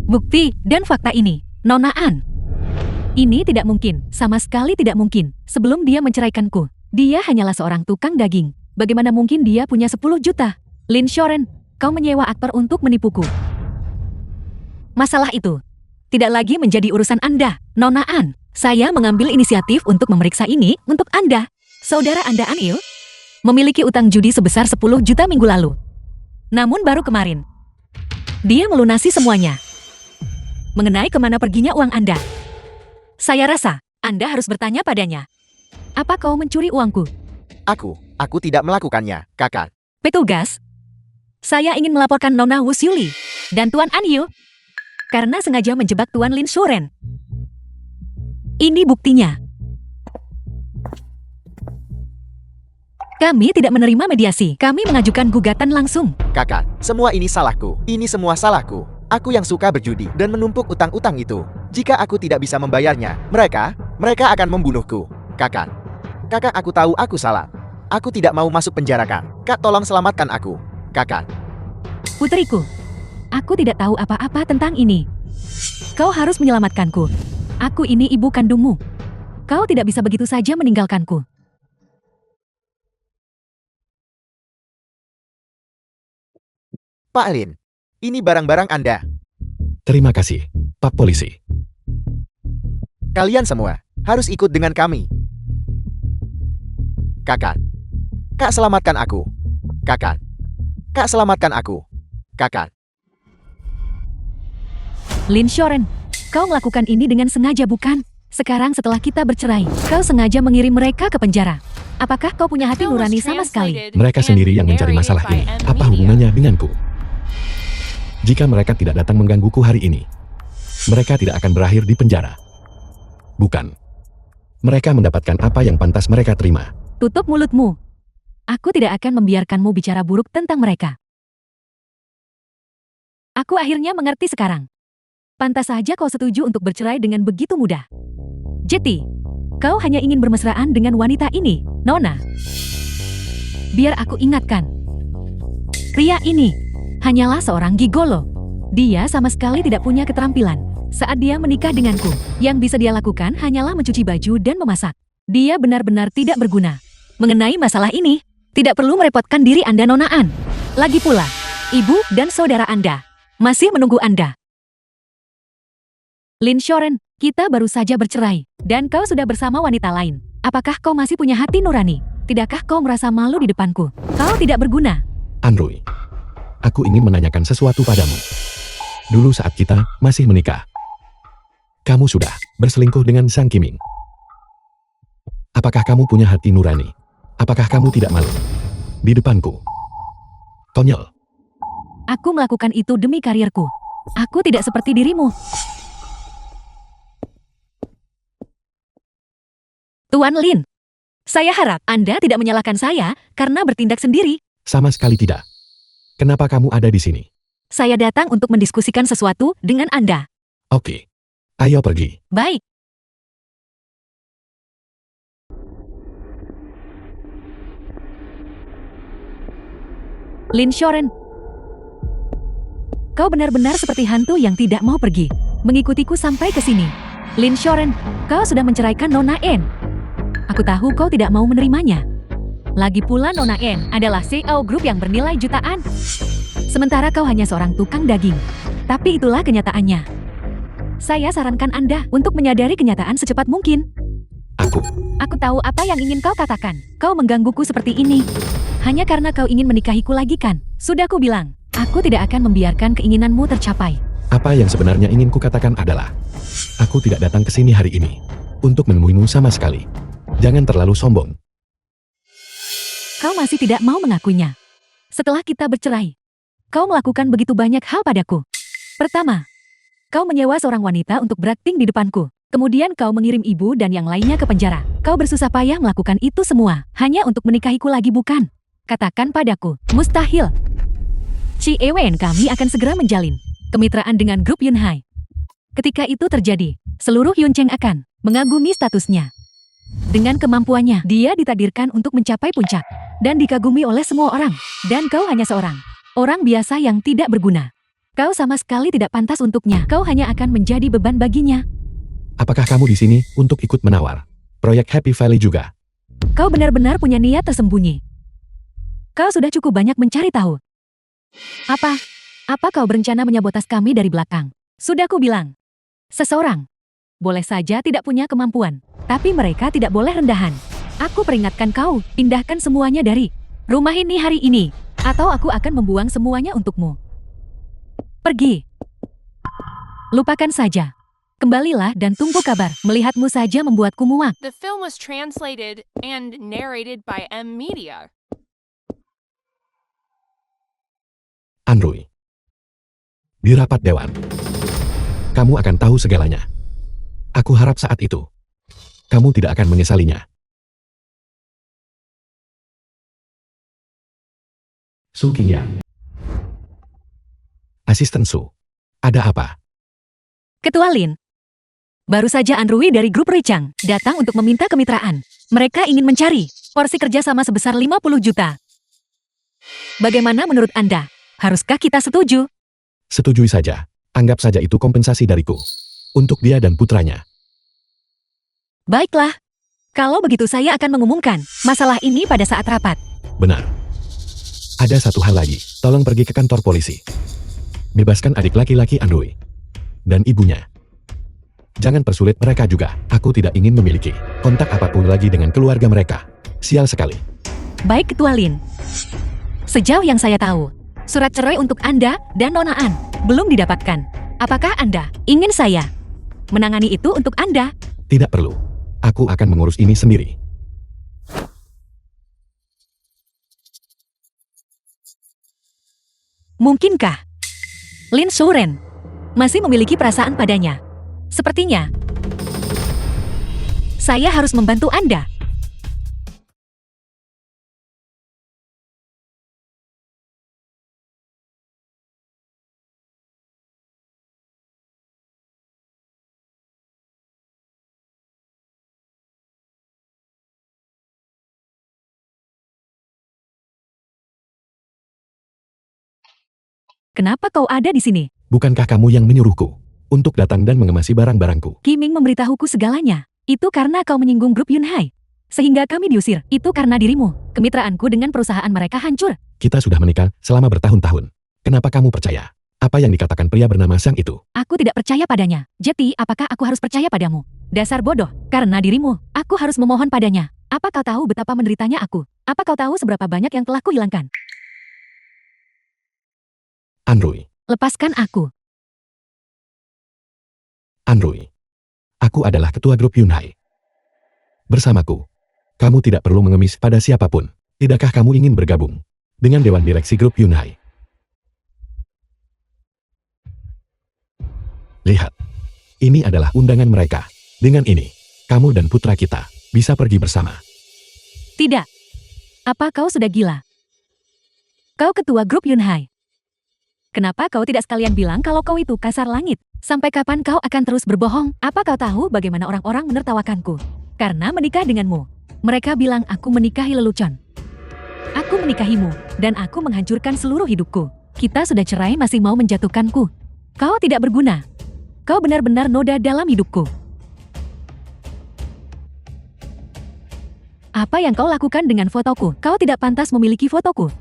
Speaker 3: bukti dan fakta ini, Nona An? Ini tidak mungkin, sama sekali tidak mungkin. Sebelum dia menceraikanku, dia hanyalah seorang tukang daging. Bagaimana mungkin dia punya 10 juta? Lin Shoren, kau menyewa aktor untuk menipuku. Masalah itu tidak lagi menjadi urusan Anda, Nona An. Saya mengambil inisiatif untuk memeriksa ini untuk Anda. Saudara Anda An Il memiliki utang judi sebesar 10 juta minggu lalu. Namun baru kemarin, dia melunasi semuanya. Mengenai kemana perginya uang Anda, saya rasa Anda harus bertanya padanya. Apa kau mencuri uangku?
Speaker 2: Aku tidak melakukannya, kakak.
Speaker 3: Petugas, saya ingin melaporkan Nona Wu Xiuli dan Tuan An Yu karena sengaja menjebak Tuan Lin Shoren. Ini buktinya. Kami tidak menerima mediasi. Kami mengajukan gugatan langsung.
Speaker 2: Kakak, semua ini salahku. Ini semua salahku. Aku yang suka berjudi dan menumpuk utang-utang itu. Jika aku tidak bisa membayarnya, mereka akan membunuhku. Kakak, aku tahu aku salah. Aku tidak mau masuk penjara, Kak. Kak, tolong selamatkan aku. Kakak.
Speaker 3: Putriku, aku tidak tahu apa-apa tentang ini. Kau harus menyelamatkanku. Aku ini ibu kandungmu. Kau tidak bisa begitu saja meninggalkanku.
Speaker 2: Pak Lin, ini barang-barang Anda.
Speaker 1: Terima kasih, Pak Polisi.
Speaker 2: Kalian semua harus ikut dengan kami. Kakak. Kak, selamatkan aku. Kakak. Kak, selamatkan aku. Kakak.
Speaker 3: Lin Shoren, kau melakukan ini dengan sengaja bukan? Sekarang setelah kita bercerai, kau sengaja mengirim mereka ke penjara. Apakah kau punya hati
Speaker 4: Film was
Speaker 3: nurani sama sekali?
Speaker 4: translated
Speaker 1: Mereka
Speaker 4: and
Speaker 1: sendiri yang mencari
Speaker 4: narrated
Speaker 1: masalah
Speaker 4: by
Speaker 1: ini.
Speaker 4: M
Speaker 1: Apa
Speaker 4: Media.
Speaker 1: hubungannya denganku? Jika mereka tidak datang menggangguku hari ini, mereka tidak akan berakhir di penjara. Bukan. Mereka mendapatkan apa yang pantas mereka terima.
Speaker 3: Tutup mulutmu. Aku tidak akan membiarkanmu bicara buruk tentang mereka. Aku akhirnya mengerti sekarang. Pantas saja kau setuju untuk bercerai dengan begitu mudah. Jeti, kau hanya ingin bermesraan dengan wanita ini, Nona. Biar aku ingatkan. Pria ini hanyalah seorang gigolo. Dia sama sekali tidak punya keterampilan. Saat dia menikah denganku, yang bisa dia lakukan hanyalah mencuci baju dan memasak. Dia benar-benar tidak berguna. Mengenai masalah ini, tidak perlu merepotkan diri Anda, Nona An. Lagi pula, ibu dan saudara Anda masih menunggu Anda. Lin Shoren, kita baru saja bercerai, dan kau sudah bersama wanita lain. Apakah kau masih punya hati nurani? Tidakkah kau merasa malu di depanku? Kau tidak berguna.
Speaker 1: Andrew, aku ingin menanyakan sesuatu padamu. Dulu saat kita masih menikah, kamu sudah berselingkuh dengan Sang Kiming. Apakah kamu punya hati nurani? Apakah kamu tidak malu di depanku? Konyol.
Speaker 3: Aku melakukan itu demi karirku. Aku tidak seperti dirimu. Tuan Lin, saya harap Anda tidak menyalahkan saya karena bertindak sendiri.
Speaker 1: Sama sekali tidak. Kenapa kamu ada di sini?
Speaker 3: Saya datang untuk mendiskusikan sesuatu dengan Anda.
Speaker 1: Oke. Ayo pergi.
Speaker 3: Baik. Lin Shoren, kau benar-benar seperti hantu yang tidak mau pergi, mengikutiku sampai ke sini. Lin Shoren, kau sudah menceraikan Nona En. Aku tahu kau tidak mau menerimanya. Lagi pula Nona En adalah CEO grup yang bernilai jutaan. Sementara kau hanya seorang tukang daging. Tapi itulah kenyataannya. Saya sarankan Anda untuk menyadari kenyataan secepat mungkin. Aku tahu apa yang ingin kau katakan. Kau menggangguku seperti ini hanya karena kau ingin menikahiku lagi kan? Sudah ku bilang, aku tidak akan membiarkan keinginanmu tercapai.
Speaker 1: Apa yang sebenarnya ingin kukatakan adalah, aku tidak datang ke sini hari ini untuk menemuimu sama sekali. Jangan terlalu sombong.
Speaker 3: Kau masih tidak mau mengakuinya. Setelah kita bercerai, kau melakukan begitu banyak hal padaku. Pertama, kau menyewa seorang wanita untuk berakting di depanku. Kemudian kau mengirim ibu dan yang lainnya ke penjara. Kau bersusah payah melakukan itu semua hanya untuk menikahiku lagi bukan? Katakan padaku, mustahil. Ci Ewen kami akan segera menjalin kemitraan dengan grup Yunhai. Ketika itu terjadi, seluruh Yuncheng akan mengagumi statusnya. Dengan kemampuannya, dia ditakdirkan untuk mencapai puncak dan dikagumi oleh semua orang. Dan kau hanya seorang orang biasa yang tidak berguna. Kau sama sekali tidak pantas untuknya. Kau hanya akan menjadi beban baginya.
Speaker 1: Apakah kamu di sini untuk ikut menawar proyek Happy Valley juga?
Speaker 3: Kau benar-benar punya niat tersembunyi. Kau sudah cukup banyak mencari tahu. Apa kau berencana menyabotas kami dari belakang? Sudah ku bilang. Seseorang boleh saja tidak punya kemampuan, tapi mereka tidak boleh rendahan. Aku peringatkan kau, pindahkan semuanya dari rumah ini hari ini, atau aku akan membuang semuanya untukmu. Pergi. Lupakan saja. Kembalilah dan tunggu kabar. Melihatmu saja membuatku muak.
Speaker 4: The film was translated and narrated by M Media.
Speaker 1: Andrew, di rapat dewan, kamu akan tahu segalanya. Aku harap saat itu, kamu tidak akan menyesalinya. Su Qingyan. Asisten Su, ada apa?
Speaker 3: Ketua Lin. Baru saja Andrew dari grup Richang datang untuk meminta kemitraan. Mereka ingin mencari porsi kerjasama sebesar 50 juta. Bagaimana menurut Anda? Haruskah kita setuju?
Speaker 1: Setujui saja. Anggap saja itu kompensasi dariku. Untuk dia dan putranya.
Speaker 3: Baiklah. Kalau begitu saya akan mengumumkan masalah ini pada saat rapat.
Speaker 1: Benar. Ada satu hal lagi. Tolong pergi ke kantor polisi. Bebaskan adik laki-laki Andrew. Dan ibunya. Jangan persulit mereka juga. Aku tidak ingin memiliki kontak apapun lagi dengan keluarga mereka. Sial sekali.
Speaker 3: Baik, Ketua Lin. Sejauh yang saya tahu, surat cerai untuk Anda dan Nona An belum didapatkan. Apakah Anda ingin saya menangani itu untuk Anda?
Speaker 1: Tidak perlu. Aku akan mengurus ini sendiri.
Speaker 3: Mungkinkah Lin Souren masih memiliki perasaan padanya? Sepertinya saya harus membantu Anda. Kenapa kau ada di sini?
Speaker 1: Bukankah kamu yang menyuruhku untuk datang dan mengemasi barang-barangku?
Speaker 3: Kiming memberitahuku segalanya. Itu karena kau menyinggung grup Yunhai. Sehingga kami diusir. Itu karena dirimu. Kemitraanku dengan perusahaan mereka hancur.
Speaker 1: Kita sudah menikah selama bertahun-tahun. Kenapa kamu percaya apa yang dikatakan pria bernama Sang itu?
Speaker 3: Aku tidak percaya padanya. Jadi, apakah aku harus percaya padamu? Dasar bodoh. Karena dirimu, aku harus memohon padanya. Apa kau tahu betapa menderitanya aku? Apa kau tahu seberapa banyak yang telah kuhilangkan?
Speaker 1: Andrew.
Speaker 3: Lepaskan aku.
Speaker 1: Andrew. Aku adalah ketua grup Yunhai. Bersamaku, kamu tidak perlu mengemis pada siapapun. Tidakkah kamu ingin bergabung dengan Dewan Direksi Grup Yunhai? Lihat, ini adalah undangan mereka. Dengan ini, kamu dan putra kita bisa pergi bersama.
Speaker 3: Tidak. Apa kau sudah gila? Kau ketua grup Yunhai. Kenapa kau tidak sekalian bilang kalau kau itu kasar langit? Sampai kapan kau akan terus berbohong? Apa kau tahu bagaimana orang-orang menertawakanku? Karena menikah denganmu. Mereka bilang aku menikahi lelucon. Aku menikahimu, dan aku menghancurkan seluruh hidupku. Kita sudah cerai masih mau menjatuhkanku. Kau tidak berguna. Kau benar-benar noda dalam hidupku. Apa yang kau lakukan dengan fotoku? Kau tidak pantas memiliki fotoku.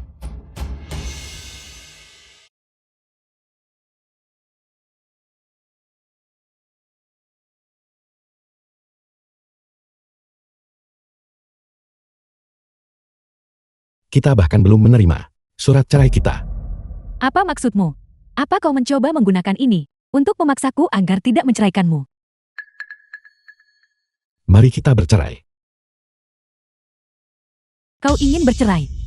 Speaker 1: Kita bahkan belum menerima surat cerai kita.
Speaker 3: Apa maksudmu? Apa kau mencoba menggunakan ini untuk memaksaku agar tidak menceraikanmu?
Speaker 1: Mari kita bercerai.
Speaker 3: Kau ingin bercerai?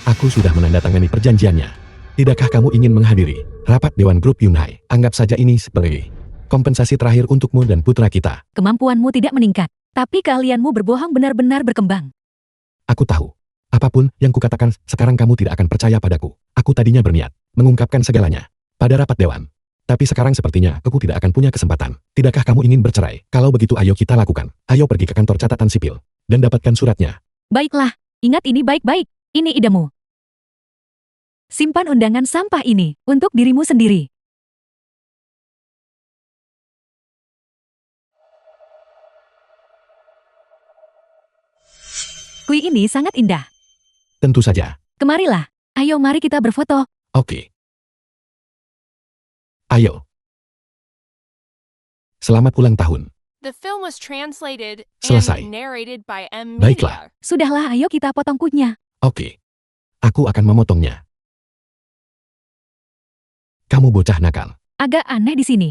Speaker 1: Aku sudah menandatangani perjanjiannya. Tidakkah kamu ingin menghadiri rapat Dewan Grup Yunhai? Anggap saja ini sebagai kompensasi terakhir untukmu dan putra kita.
Speaker 3: Kemampuanmu tidak meningkat, tapi keahlianmu berbohong benar-benar berkembang.
Speaker 1: Aku tahu. Apapun yang kukatakan, sekarang kamu tidak akan percaya padaku. Aku tadinya berniat mengungkapkan segalanya pada rapat Dewan. Tapi sekarang sepertinya aku tidak akan punya kesempatan. Tidakkah kamu ingin bercerai? Kalau begitu ayo kita lakukan. Ayo pergi ke kantor catatan sipil dan dapatkan suratnya.
Speaker 3: Baiklah, ingat ini baik-baik. Ini idemu. Simpan undangan sampah ini untuk dirimu sendiri. Kui ini sangat indah.
Speaker 1: Tentu saja.
Speaker 3: Kemarilah. Ayo mari kita berfoto.
Speaker 1: Oke. Ayo. Selamat ulang tahun.
Speaker 4: The film was translated
Speaker 1: Selesai.
Speaker 4: and narrated by M.
Speaker 1: Baiklah.
Speaker 4: Media.
Speaker 3: Sudahlah, ayo kita potong kunyah.
Speaker 1: Oke. Aku akan memotongnya. Kamu bocah nakal.
Speaker 3: Agak aneh di sini.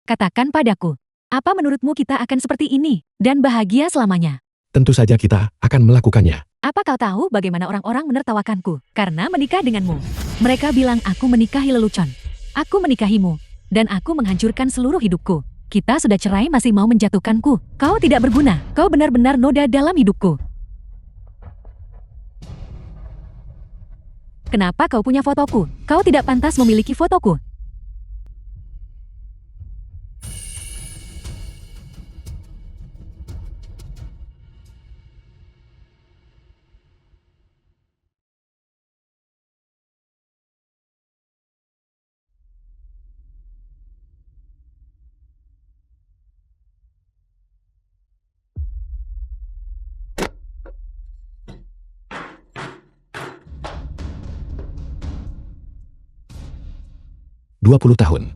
Speaker 3: Katakan padaku, apa menurutmu kita akan seperti ini dan bahagia selamanya?
Speaker 1: Tentu saja kita akan melakukannya.
Speaker 3: Apa kau tahu bagaimana orang-orang menertawakanku karena menikah denganmu? Mereka bilang aku menikahi lelucon. Aku menikahimu, dan aku menghancurkan seluruh hidupku. Kita sudah cerai masih mau menjatuhkanku. Kau tidak berguna. Kau benar-benar noda dalam hidupku. Kenapa kau punya fotoku? Kau tidak pantas memiliki fotoku.
Speaker 1: "20 tahun.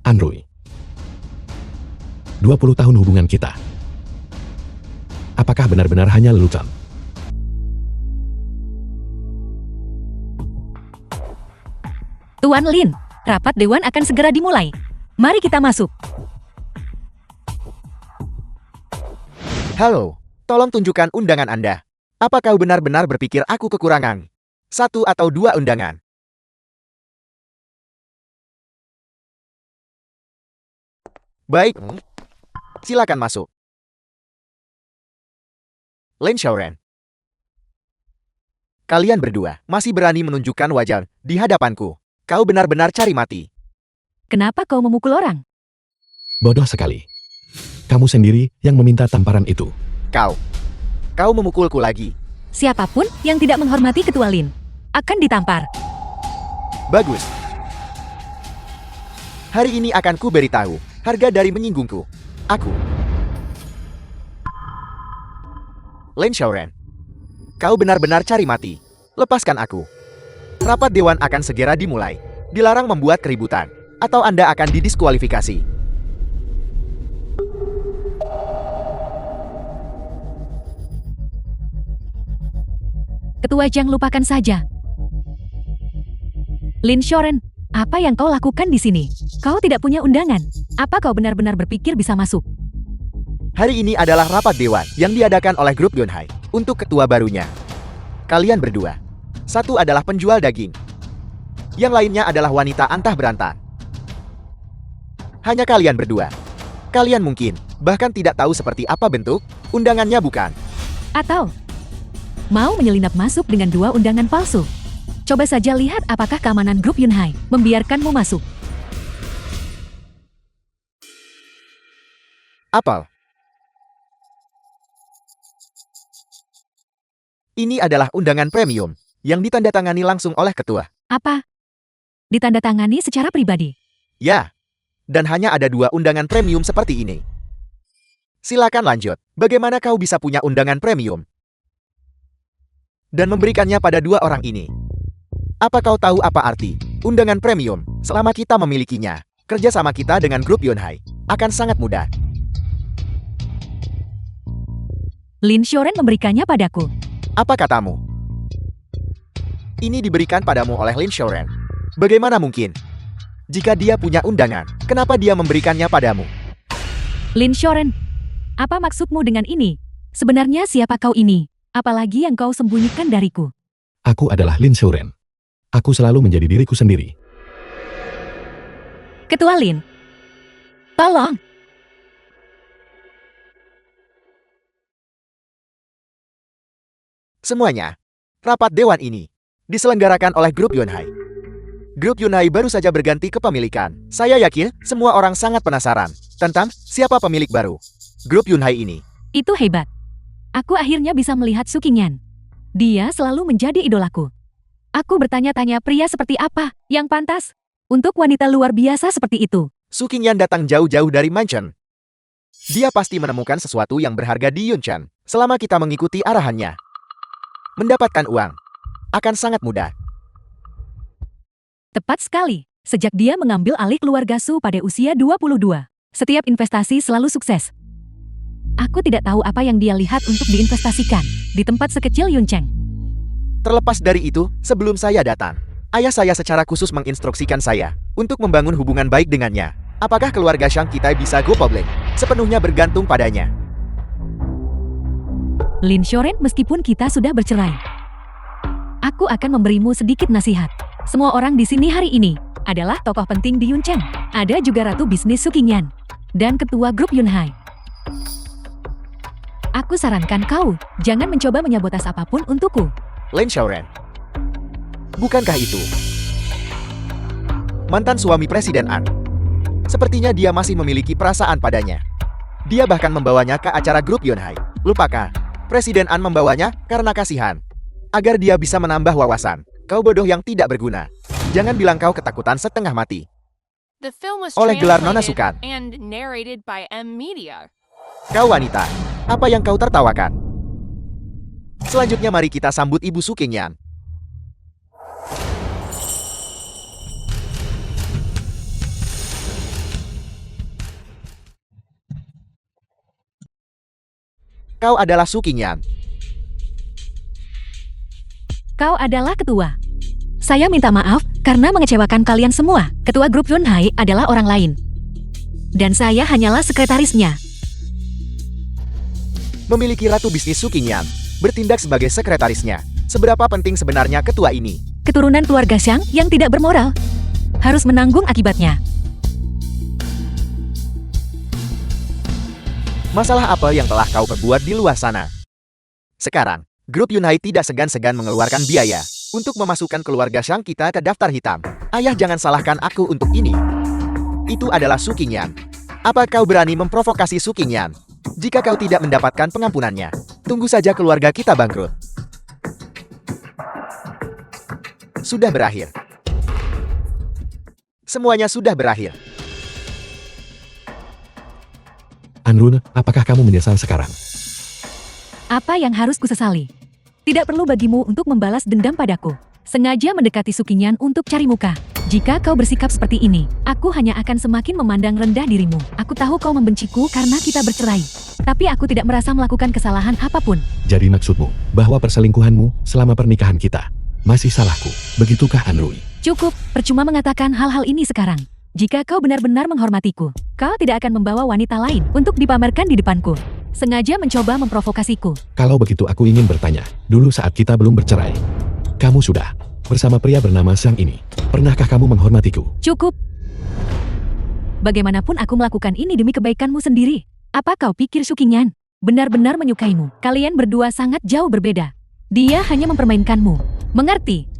Speaker 1: Andrew. 20 tahun hubungan kita. Apakah benar-benar hanya lelucon?"
Speaker 3: Tuan Lin, rapat dewan akan segera dimulai. Mari kita masuk.
Speaker 2: Halo, tolong tunjukkan undangan Anda. Apa kau benar-benar berpikir aku kekurangan 1 atau 2 undangan? Baik, silakan masuk. Lin Xiaoren. Kalian berdua masih berani menunjukkan wajah di hadapanku. Kau benar-benar cari mati.
Speaker 3: Kenapa kau memukul orang?
Speaker 1: Bodoh sekali. Kamu sendiri yang meminta tamparan itu.
Speaker 2: Kau memukulku lagi.
Speaker 3: Siapapun yang tidak menghormati Ketua Lin akan ditampar.
Speaker 2: Bagus. Hari ini akan ku beritahu harga dari menyinggungku. Aku. Lin Xiaoren. Kau benar-benar cari mati. Lepaskan aku. Rapat dewan akan segera dimulai. Dilarang membuat keributan, atau Anda akan didiskualifikasi.
Speaker 3: Ketua Zhang, lupakan saja. Lin Xiaoren, apa yang kau lakukan di sini? Kau tidak punya undangan. Apa kau benar-benar berpikir bisa masuk?
Speaker 2: Hari ini adalah rapat dewan yang diadakan oleh grup Yunhai untuk ketua barunya. Kalian berdua. Satu adalah penjual daging. Yang lainnya adalah wanita antah berantan. Hanya kalian berdua. Kalian mungkin bahkan tidak tahu seperti apa bentuk undangannya, bukan?
Speaker 3: Atau mau menyelinap masuk dengan 2 undangan palsu? Coba saja lihat apakah keamanan grup Yunhai membiarkanmu masuk.
Speaker 2: Apel. Ini adalah undangan premium yang ditandatangani langsung oleh ketua.
Speaker 3: Apa? Ditandatangani secara pribadi?
Speaker 2: Ya, dan hanya ada 2 undangan premium seperti ini. Silakan lanjut. Bagaimana kau bisa punya undangan premium dan memberikannya pada 2 orang ini? Apa kau tahu apa arti undangan premium? Selama kita memilikinya, kerjasama kita dengan grup Yunhai akan sangat mudah.
Speaker 3: Lin Xiaoren memberikannya padaku.
Speaker 2: Apa katamu? Ini diberikan padamu oleh Lin Xiaoren. Bagaimana mungkin? Jika dia punya undangan, kenapa dia memberikannya padamu?
Speaker 3: Lin Xiaoren, apa maksudmu dengan ini? Sebenarnya siapa kau ini? Apalagi yang kau sembunyikan dariku?
Speaker 1: Aku adalah Lin Xiaoren. Aku selalu menjadi diriku sendiri.
Speaker 3: Ketua Lin, tolong.
Speaker 2: Semuanya, rapat dewan ini diselenggarakan oleh grup Yunhai. Grup Yunhai baru saja berganti kepemilikan. Saya yakin semua orang sangat penasaran tentang siapa pemilik baru grup Yunhai ini.
Speaker 3: Itu hebat. Aku akhirnya bisa melihat Su Qingyan. Dia selalu menjadi idolaku. Aku bertanya-tanya pria seperti apa yang pantas untuk wanita luar biasa seperti itu.
Speaker 2: Su Qingyan datang jauh-jauh dari Mansion. Dia pasti menemukan sesuatu yang berharga di Yunchan selama kita mengikuti arahannya. Mendapatkan uang akan sangat mudah.
Speaker 3: Tepat sekali. Sejak dia mengambil alih keluarga Su pada usia 22, setiap investasi selalu sukses. Aku tidak tahu apa yang dia lihat untuk diinvestasikan di tempat sekecil Yuncheng.
Speaker 2: Terlepas dari itu, sebelum saya datang, ayah saya secara khusus menginstruksikan saya untuk membangun hubungan baik dengannya. Apakah keluarga Shang kita bisa go public? Sepenuhnya bergantung padanya.
Speaker 3: Lin Shoren, meskipun kita sudah bercerai, aku akan memberimu sedikit nasihat. Semua orang di sini hari ini adalah tokoh penting di Yuncheng. Ada juga ratu bisnis Su Qingyan dan ketua grup Yunhai. Aku sarankan kau, jangan mencoba menyabotas apapun untukku.
Speaker 2: Lin Shoren. Bukankah itu mantan suami Presiden An? Sepertinya dia masih memiliki perasaan padanya. Dia bahkan membawanya ke acara grup Yunhai. Lupakah? Presiden An membawanya karena kasihan. Agar dia bisa menambah wawasan. Kau bodoh yang tidak berguna. Jangan bilang kau ketakutan setengah mati.
Speaker 4: The film was
Speaker 2: Oleh gelar Nona
Speaker 4: translated
Speaker 2: Sukan.
Speaker 4: and narrated by M Media.
Speaker 2: Kau wanita, apa yang kau tertawakan? Selanjutnya mari kita sambut Ibu Su Qingyan. Kau adalah Su Qingyan.
Speaker 3: Kau adalah ketua. Saya minta maaf karena mengecewakan kalian semua. Ketua grup Yunhai adalah orang lain. Dan saya hanyalah sekretarisnya.
Speaker 2: Memiliki ratu bisnis Su Qingyan, bertindak sebagai sekretarisnya. Seberapa penting sebenarnya ketua ini?
Speaker 3: Keturunan keluarga Xiang yang tidak bermoral harus menanggung akibatnya.
Speaker 2: Masalah apa yang telah kau perbuat di luar sana? Sekarang, grup Yunhai tidak segan-segan mengeluarkan biaya untuk memasukkan keluarga Xiang kita ke daftar hitam. Ayah, jangan salahkan aku untuk ini. Itu adalah Su Qingyan. Apa kau berani memprovokasi Su Qingyan? Jika kau tidak mendapatkan pengampunannya, tunggu saja keluarga kita bangkrut. Sudah berakhir. Semuanya sudah berakhir.
Speaker 1: Anrun, apakah kamu menyesal sekarang?
Speaker 3: Apa yang harus kusesali? Tidak perlu bagimu untuk membalas dendam padaku. Sengaja mendekati Su Qingyan untuk cari muka. Jika kau bersikap seperti ini, aku hanya akan semakin memandang rendah dirimu. Aku tahu kau membenciku karena kita bercerai. Tapi aku tidak merasa melakukan kesalahan apapun.
Speaker 1: Jadi maksudmu, bahwa perselingkuhanmu selama pernikahan kita masih salahku, begitukah Anrui?
Speaker 3: Cukup, percuma mengatakan hal-hal ini sekarang. Jika kau benar-benar menghormatiku, kau tidak akan membawa wanita lain untuk dipamerkan di depanku. Sengaja mencoba memprovokasiku.
Speaker 1: Kalau begitu aku ingin bertanya, dulu saat kita belum bercerai, kamu sudah bersama pria bernama Xiang ini. Pernahkah kamu menghormatiku?
Speaker 3: Cukup. Bagaimanapun aku melakukan ini demi kebaikanmu sendiri. Apa kau pikir Su Qingyan benar-benar menyukaimu? Kalian berdua sangat jauh berbeda. Dia hanya mempermainkanmu. Mengerti?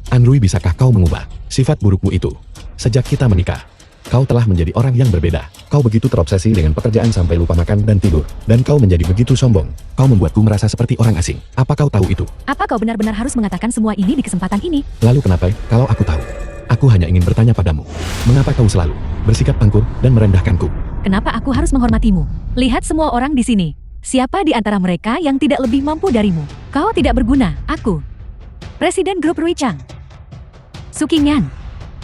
Speaker 1: Anrui, bisakah kau mengubah sifat burukmu itu? Sejak kita menikah, kau telah menjadi orang yang berbeda. Kau begitu terobsesi dengan pekerjaan sampai lupa makan dan tidur. Dan kau menjadi begitu sombong. Kau membuatku merasa seperti orang asing. Apa kau tahu itu?
Speaker 3: Apa kau benar-benar harus mengatakan semua ini di kesempatan ini?
Speaker 1: Lalu kenapa, kalau aku tahu? Aku hanya ingin bertanya padamu. Mengapa kau selalu bersikap angkur dan merendahkanku?
Speaker 3: Kenapa aku harus menghormatimu? Lihat semua orang di sini. Siapa di antara mereka yang tidak lebih mampu darimu? Kau tidak berguna. Aku, Presiden Grup Ruichang, Su Qingyan,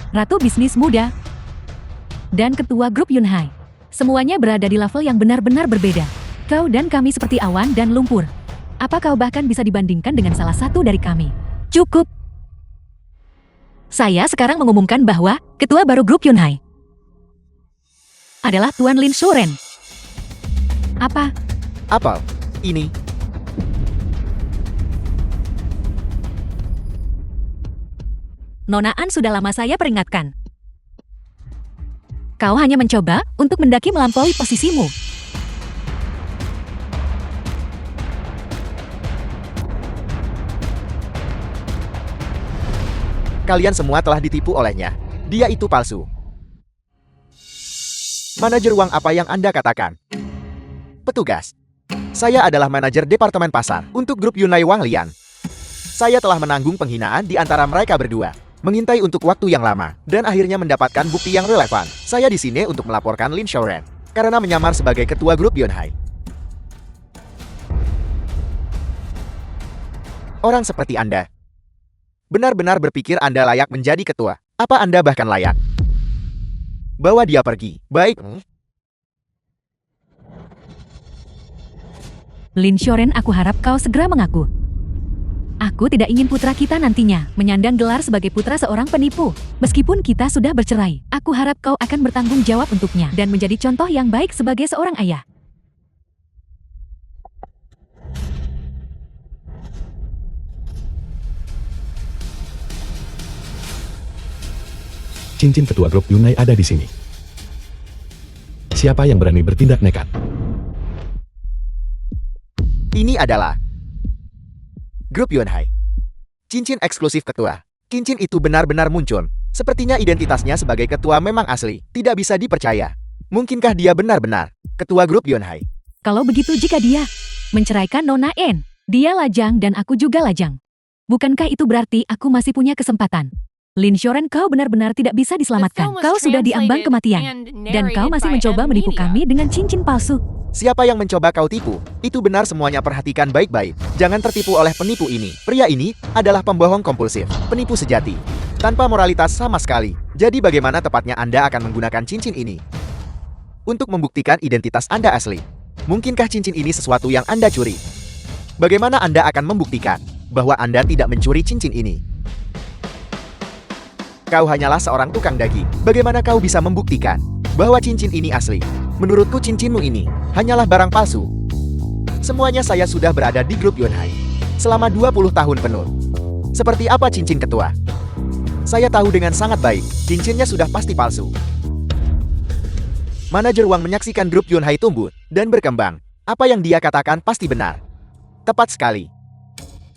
Speaker 3: Ratu Bisnis Muda, dan Ketua Grup Yunhai. Semuanya berada di level yang benar-benar berbeda. Kau dan kami seperti awan dan lumpur. Apa kau bahkan bisa dibandingkan dengan salah satu dari kami? Cukup. Saya sekarang mengumumkan bahwa Ketua baru Grup Yunhai adalah Tuan Lin Shoren. Apa?
Speaker 2: Apa? Ini?
Speaker 3: Nona An, sudah lama saya peringatkan. Kau hanya mencoba untuk mendaki melampaui posisimu.
Speaker 2: Kalian semua telah ditipu olehnya. Dia itu palsu. Manajer uang, apa yang Anda katakan? Petugas. Saya adalah manajer departemen pasar untuk grup Yunhai Wang Lian. Saya telah menanggung penghinaan di antara mereka berdua. Mengintai untuk waktu yang lama, dan akhirnya mendapatkan bukti yang relevan. Saya di sini untuk melaporkan Lin Shoren, karena menyamar sebagai ketua grup Yunhai. Orang seperti Anda benar-benar berpikir Anda layak menjadi ketua. Apa Anda bahkan layak? Bawa dia pergi. Baik.
Speaker 3: Lin Shoren, aku harap kau segera mengaku. Aku tidak ingin putra kita nantinya menyandang gelar sebagai putra seorang penipu. Meskipun kita sudah bercerai, aku harap kau akan bertanggung jawab untuknya dan menjadi contoh yang baik sebagai seorang ayah.
Speaker 1: Cincin ketua grup Yunai ada di sini. Siapa yang berani bertindak nekat?
Speaker 2: Ini adalah grup Yunhai. Cincin eksklusif ketua. Cincin itu benar-benar muncul. Sepertinya identitasnya sebagai ketua memang asli, tidak bisa dipercaya. Mungkinkah dia benar-benar ketua grup Yunhai?
Speaker 3: Kalau begitu jika dia menceraikan Nona En, dia lajang dan aku juga lajang. Bukankah itu berarti aku masih punya kesempatan? Lin Shoren, kau benar-benar tidak bisa
Speaker 4: The
Speaker 3: diselamatkan.
Speaker 4: film was
Speaker 3: Kau sudah diambang
Speaker 4: translated
Speaker 3: kematian.
Speaker 4: and
Speaker 3: Dan kau
Speaker 4: narrated
Speaker 3: masih
Speaker 4: by
Speaker 3: mencoba
Speaker 4: M.
Speaker 3: menipu
Speaker 4: Media.
Speaker 3: kami dengan cincin palsu.
Speaker 2: Siapa yang mencoba kau tipu? Itu benar, semuanya perhatikan baik-baik. Jangan tertipu oleh penipu ini. Pria ini adalah pembohong kompulsif, penipu sejati, tanpa moralitas sama sekali. Jadi bagaimana tepatnya Anda akan menggunakan cincin ini untuk membuktikan identitas Anda asli? Mungkinkah cincin ini sesuatu yang Anda curi? Bagaimana Anda akan membuktikan bahwa Anda tidak mencuri cincin ini? Kau hanyalah seorang tukang daging. Bagaimana kau bisa membuktikan bahwa cincin ini asli? Menurutku cincinmu ini hanyalah barang palsu. Semuanya saya sudah berada di grup Yunhai selama 20 tahun penuh. Seperti apa cincin ketua? Saya tahu dengan sangat baik, cincinnya sudah pasti palsu. Manajer Wang menyaksikan grup Yunhai tumbuh dan berkembang. Apa yang dia katakan pasti benar. Tepat sekali.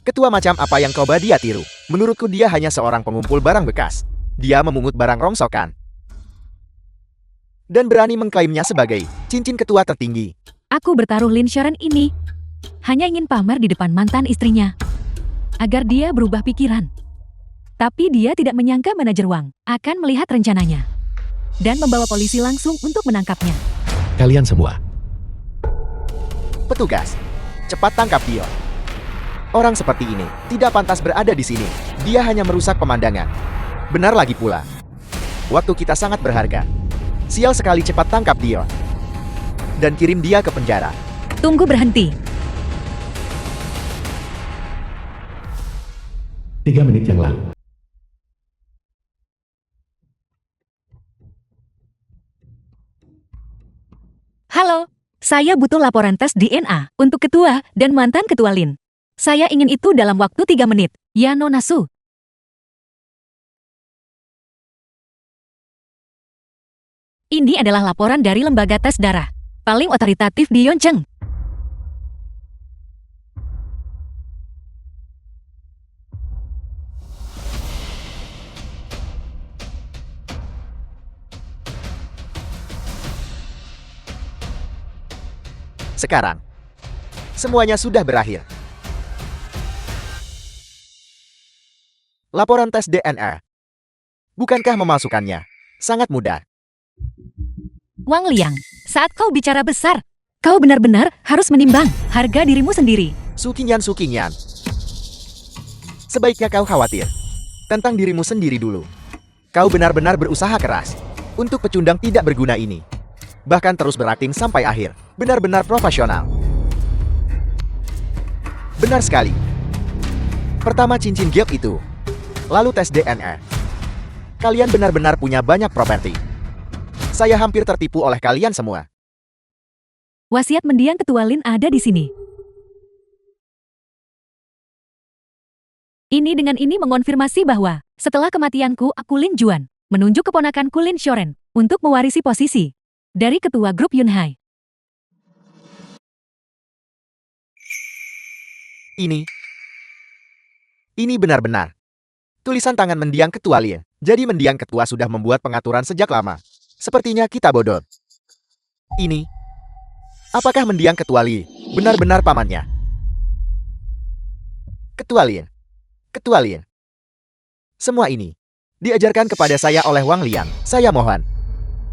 Speaker 2: Ketua macam apa yang coba dia tiru? Menurutku dia hanya seorang pengumpul barang bekas. Dia memungut barang rongsokan dan berani mengklaimnya sebagai cincin ketua tertinggi.
Speaker 3: Aku bertaruh Lin Shoren ini hanya ingin pamer di depan mantan istrinya agar dia berubah pikiran. Tapi dia tidak menyangka manajer Wang akan melihat rencananya dan membawa polisi langsung untuk menangkapnya.
Speaker 1: Kalian semua,
Speaker 2: Petugas, cepat tangkap dia. Orang seperti ini tidak pantas berada di sini. Dia hanya merusak pemandangan. Benar lagi pula. Waktu kita sangat berharga. Sial sekali, cepat tangkap dia dan kirim dia ke penjara.
Speaker 3: Tunggu, berhenti.
Speaker 1: 3 menit yang lalu.
Speaker 3: Halo, saya butuh laporan tes DNA untuk ketua dan mantan ketua Lin. Saya ingin itu dalam waktu 3 menit. Ya, Nona Su. Ini adalah laporan dari lembaga tes darah paling otoritatif di Yoncheng.
Speaker 2: Sekarang, semuanya sudah berakhir. Laporan tes DNA. Bukankah memasukkannya sangat mudah?
Speaker 3: Wang Liang, saat kau bicara besar, kau benar-benar harus menimbang harga dirimu sendiri.
Speaker 2: Sukinyan. Sebaiknya kau khawatir tentang dirimu sendiri dulu. Kau benar-benar berusaha keras untuk pecundang tidak berguna ini. Bahkan terus berakting sampai akhir. Benar-benar profesional. Benar sekali. Pertama cincin giok itu. Lalu tes DNA. Kalian benar-benar punya banyak properti. Saya hampir tertipu oleh kalian semua.
Speaker 3: Wasiat mendiang ketua Lin ada di sini. Ini dengan ini mengonfirmasi bahwa setelah kematianku, aku Lin Juan menunjuk keponakanku Lin Shoren untuk mewarisi posisi dari ketua grup Yunhai.
Speaker 2: Ini benar-benar tulisan tangan mendiang ketua Lin. Jadi mendiang ketua sudah membuat pengaturan sejak lama. Sepertinya kita bodoh. Ini, apakah mendiang ketua Li benar-benar pamannya? Ketua Lin. Semua ini diajarkan kepada saya oleh Wang Liang. Saya mohon,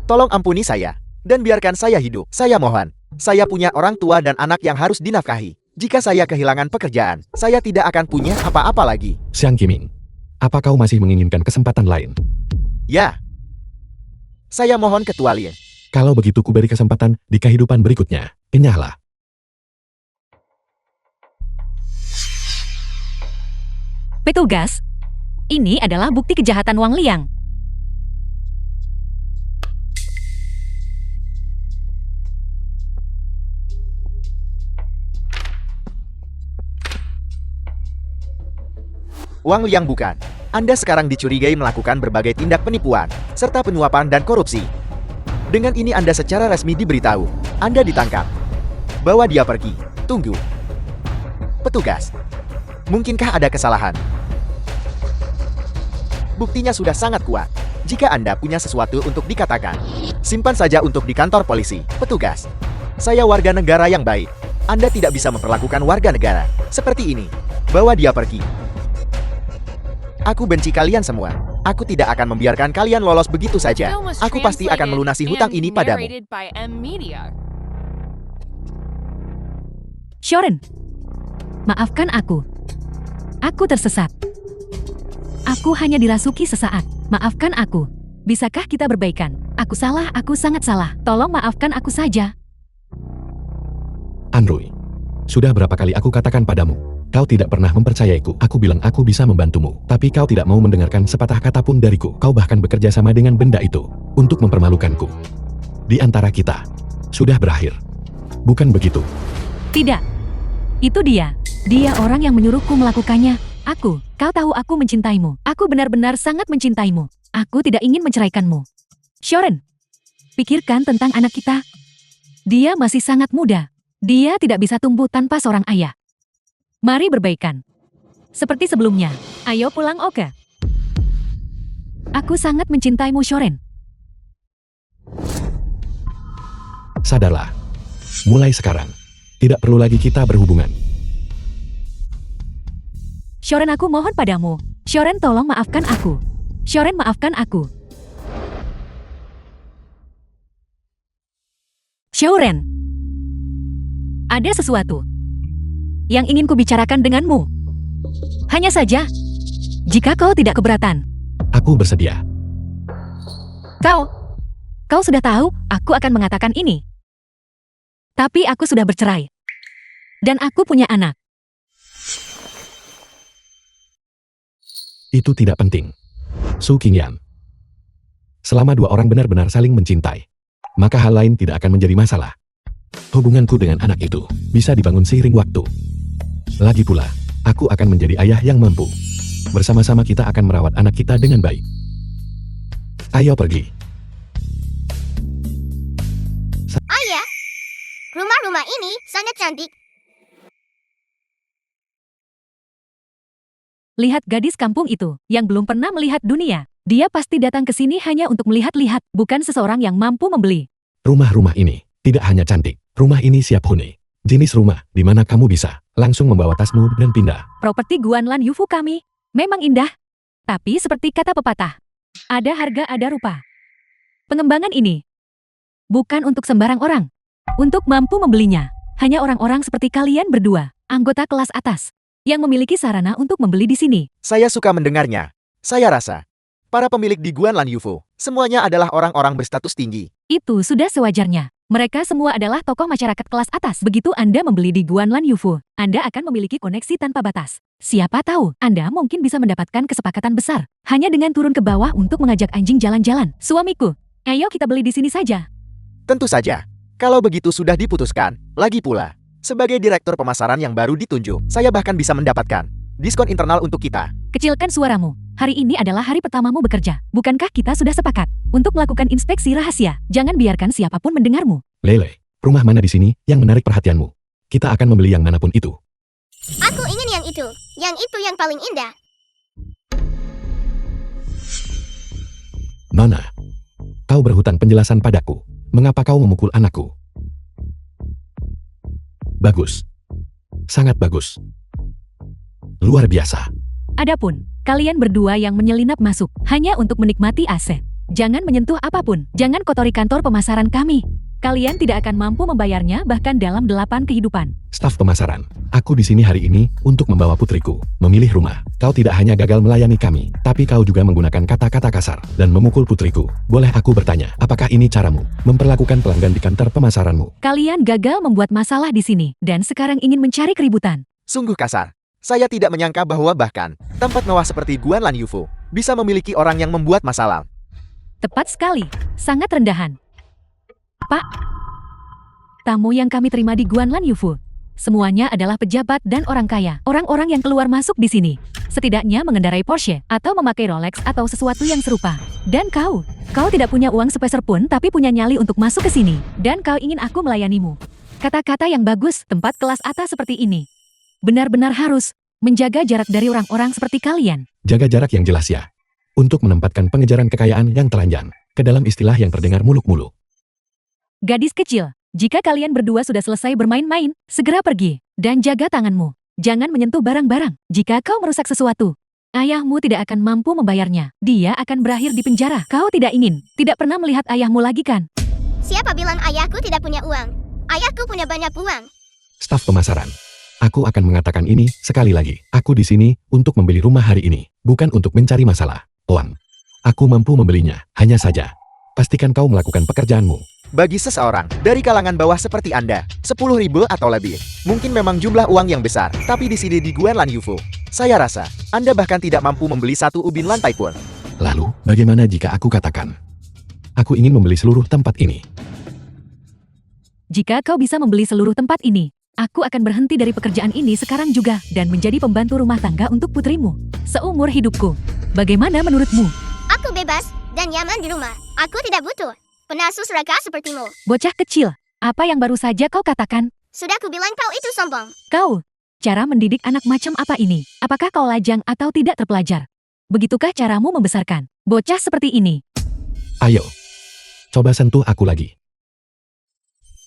Speaker 2: tolong ampuni saya dan biarkan saya hidup. Saya mohon, saya punya orang tua dan anak yang harus dinafkahi. Jika saya kehilangan pekerjaan, saya tidak akan punya apa-apa lagi.
Speaker 1: Xiang Qiming, apa kau masih menginginkan kesempatan lain?
Speaker 2: Ya. Saya mohon ketua Lin.
Speaker 1: Kalau begitu ku beri kesempatan di kehidupan berikutnya. Kenyahlah.
Speaker 3: Petugas, ini adalah bukti kejahatan Wang Liang.
Speaker 2: Wang Liang bukan Anda sekarang dicurigai melakukan berbagai tindak penipuan, serta penyuapan dan korupsi. Dengan ini Anda secara resmi diberitahu, Anda ditangkap. Bawa dia pergi. Tunggu. Petugas, mungkinkah ada kesalahan? Buktinya sudah sangat kuat. Jika Anda punya sesuatu untuk dikatakan, simpan saja untuk di kantor polisi. Petugas, saya warga negara yang baik. Anda tidak bisa memperlakukan warga negara seperti ini. Bawa dia pergi. Aku benci kalian semua. Aku tidak akan membiarkan kalian lolos begitu saja.
Speaker 4: Film was
Speaker 2: Aku pasti akan
Speaker 4: translated
Speaker 2: melunasi hutang
Speaker 4: and
Speaker 2: ini padamu.
Speaker 4: narrated by M Media.
Speaker 3: Shoren, maafkan aku. Aku tersesat. Aku hanya dirasuki sesaat. Maafkan aku. Bisakah kita berbaikan? Aku salah, aku sangat salah. Tolong maafkan aku saja.
Speaker 1: Android. Sudah berapa kali aku katakan padamu, kau tidak pernah mempercayaiku. Aku bilang aku bisa membantumu, tapi kau tidak mau mendengarkan sepatah kata pun dariku. Kau bahkan bekerja sama dengan benda itu untuk mempermalukanku. Di antara kita, sudah berakhir. Bukan begitu?
Speaker 3: Tidak. Itu dia. Dia orang yang menyuruhku melakukannya. Kau tahu aku mencintaimu. Aku benar-benar sangat mencintaimu. Aku tidak ingin menceraikanmu. Shoren, pikirkan tentang anak kita. Dia masih sangat muda. Dia tidak bisa tumbuh tanpa seorang ayah. Mari berbaikan. Seperti sebelumnya. Ayo pulang, oke? Aku sangat mencintaimu, Shoren.
Speaker 1: Sadarlah. Mulai sekarang, tidak perlu lagi kita berhubungan.
Speaker 3: Shoren, aku mohon padamu. Shoren, tolong maafkan aku. Shoren, maafkan aku. Shoren, ada sesuatu yang ingin kubicarakan denganmu. Hanya saja, jika kau tidak keberatan.
Speaker 1: Aku bersedia.
Speaker 3: Kau sudah tahu, aku akan mengatakan ini. Tapi aku sudah bercerai. Dan aku punya anak.
Speaker 1: Itu tidak penting. Su Qingyan. Selama dua orang benar-benar saling mencintai, maka hal lain tidak akan menjadi masalah. Hubunganku dengan anak itu bisa dibangun seiring waktu. Lagi pula, aku akan menjadi ayah yang mampu. Bersama-sama kita akan merawat anak kita dengan baik. Ayo pergi.
Speaker 5: Ayah, rumah-rumah ini sangat cantik.
Speaker 3: Lihat gadis kampung itu, yang belum pernah melihat dunia. Dia pasti datang ke sini hanya untuk melihat-lihat, bukan seseorang yang mampu membeli.
Speaker 1: Rumah-rumah ini tidak hanya cantik. Rumah ini siap huni. Jenis rumah di mana kamu bisa langsung membawa tasmu dan pindah.
Speaker 3: Properti Guanlan Yufu kami memang indah. Tapi seperti kata pepatah, ada harga ada rupa. Pengembangan ini bukan untuk sembarang orang. Untuk mampu membelinya, hanya orang-orang seperti kalian berdua, anggota kelas atas, yang memiliki sarana untuk membeli di sini.
Speaker 2: Saya suka mendengarnya. Saya rasa, para pemilik di Guanlan Yufu, semuanya adalah orang-orang berstatus tinggi.
Speaker 3: Itu sudah sewajarnya. Mereka semua adalah tokoh masyarakat kelas atas. Begitu Anda membeli di Guanlan Yufu, Anda akan memiliki koneksi tanpa batas. Siapa tahu, Anda mungkin bisa mendapatkan kesepakatan besar, hanya dengan turun ke bawah untuk mengajak anjing jalan-jalan. Suamiku, ayo kita beli di sini saja.
Speaker 2: Tentu saja. Kalau begitu sudah diputuskan, lagi pula, sebagai direktur pemasaran yang baru ditunjuk, saya bahkan bisa mendapatkan diskon internal untuk kita.
Speaker 3: Kecilkan suaramu. Hari ini adalah hari pertamamu bekerja. Bukankah kita sudah sepakat untuk melakukan inspeksi rahasia? Jangan biarkan siapapun mendengarmu.
Speaker 1: Lele, rumah mana di sini yang menarik perhatianmu? Kita akan membeli yang manapun itu.
Speaker 5: Aku ingin yang itu. Yang itu yang paling indah.
Speaker 1: Nona, kau berhutang penjelasan padaku. Mengapa kau memukul anakku? Bagus. Sangat bagus. Luar biasa.
Speaker 3: Adapun, kalian berdua yang menyelinap masuk, hanya untuk menikmati aset. Jangan menyentuh apapun, jangan kotori kantor pemasaran kami. Kalian tidak akan mampu membayarnya bahkan dalam 8 kehidupan.
Speaker 1: Staf pemasaran, aku di sini hari ini untuk membawa putriku memilih rumah. Kau tidak hanya gagal melayani kami, tapi kau juga menggunakan kata-kata kasar dan memukul putriku. Boleh aku bertanya, apakah ini caramu memperlakukan pelanggan di kantor pemasaranmu?
Speaker 3: Kalian gagal membuat masalah di sini, dan sekarang ingin mencari keributan.
Speaker 2: Sungguh kasar. Saya tidak menyangka bahwa bahkan tempat mewah seperti Guanlan Yufu bisa memiliki orang yang membuat masalah.
Speaker 3: Tepat sekali, sangat rendahan. Pak, tamu yang kami terima di Guanlan Yufu, semuanya adalah pejabat dan orang kaya. Orang-orang yang keluar masuk di sini Setidaknya mengendarai Porsche atau memakai Rolex atau sesuatu yang serupa. Dan kau tidak punya uang sepeser pun tapi punya nyali untuk masuk ke sini. Dan kau ingin aku melayanimu. Kata-kata yang bagus, tempat kelas atas seperti ini. Benar-benar harus menjaga jarak dari orang-orang seperti kalian.
Speaker 1: Jaga jarak yang jelas ya. Untuk menempatkan pengejaran kekayaan yang telanjang ke dalam istilah yang terdengar muluk-muluk.
Speaker 3: Gadis kecil, jika kalian berdua sudah selesai bermain-main, segera pergi. Dan jaga tanganmu. Jangan menyentuh barang-barang. Jika kau merusak sesuatu, ayahmu tidak akan mampu membayarnya. Dia akan berakhir di penjara. Kau tidak pernah melihat ayahmu lagi kan?
Speaker 5: Siapa bilang ayahku tidak punya uang? Ayahku punya banyak uang.
Speaker 1: Staf pemasaran. Aku akan mengatakan ini sekali lagi. Aku di sini untuk membeli rumah hari ini, bukan untuk mencari masalah. Uang. Aku mampu membelinya. Hanya saja, pastikan kau melakukan pekerjaanmu.
Speaker 2: Bagi seseorang dari kalangan bawah seperti Anda, 10.000 atau lebih, mungkin memang jumlah uang yang besar, tapi di sini di Guanlan Yufu, saya rasa Anda bahkan tidak mampu membeli satu ubin lantai pun.
Speaker 1: Lalu, bagaimana jika aku katakan, aku ingin membeli seluruh tempat ini?
Speaker 3: Jika kau bisa membeli seluruh tempat ini, aku akan berhenti dari pekerjaan ini sekarang juga dan menjadi pembantu rumah tangga untuk putrimu seumur hidupku. Bagaimana menurutmu?
Speaker 5: Aku bebas dan nyaman di rumah. Aku tidak butuh penasu seraka sepertimu.
Speaker 3: Bocah kecil, apa yang baru saja kau katakan?
Speaker 5: Sudah kubilang kau itu sombong.
Speaker 3: Kau, cara mendidik anak macam apa ini? Apakah kau lajang atau tidak terpelajar? Begitukah caramu membesarkan bocah seperti ini?
Speaker 1: Ayo, coba sentuh aku lagi.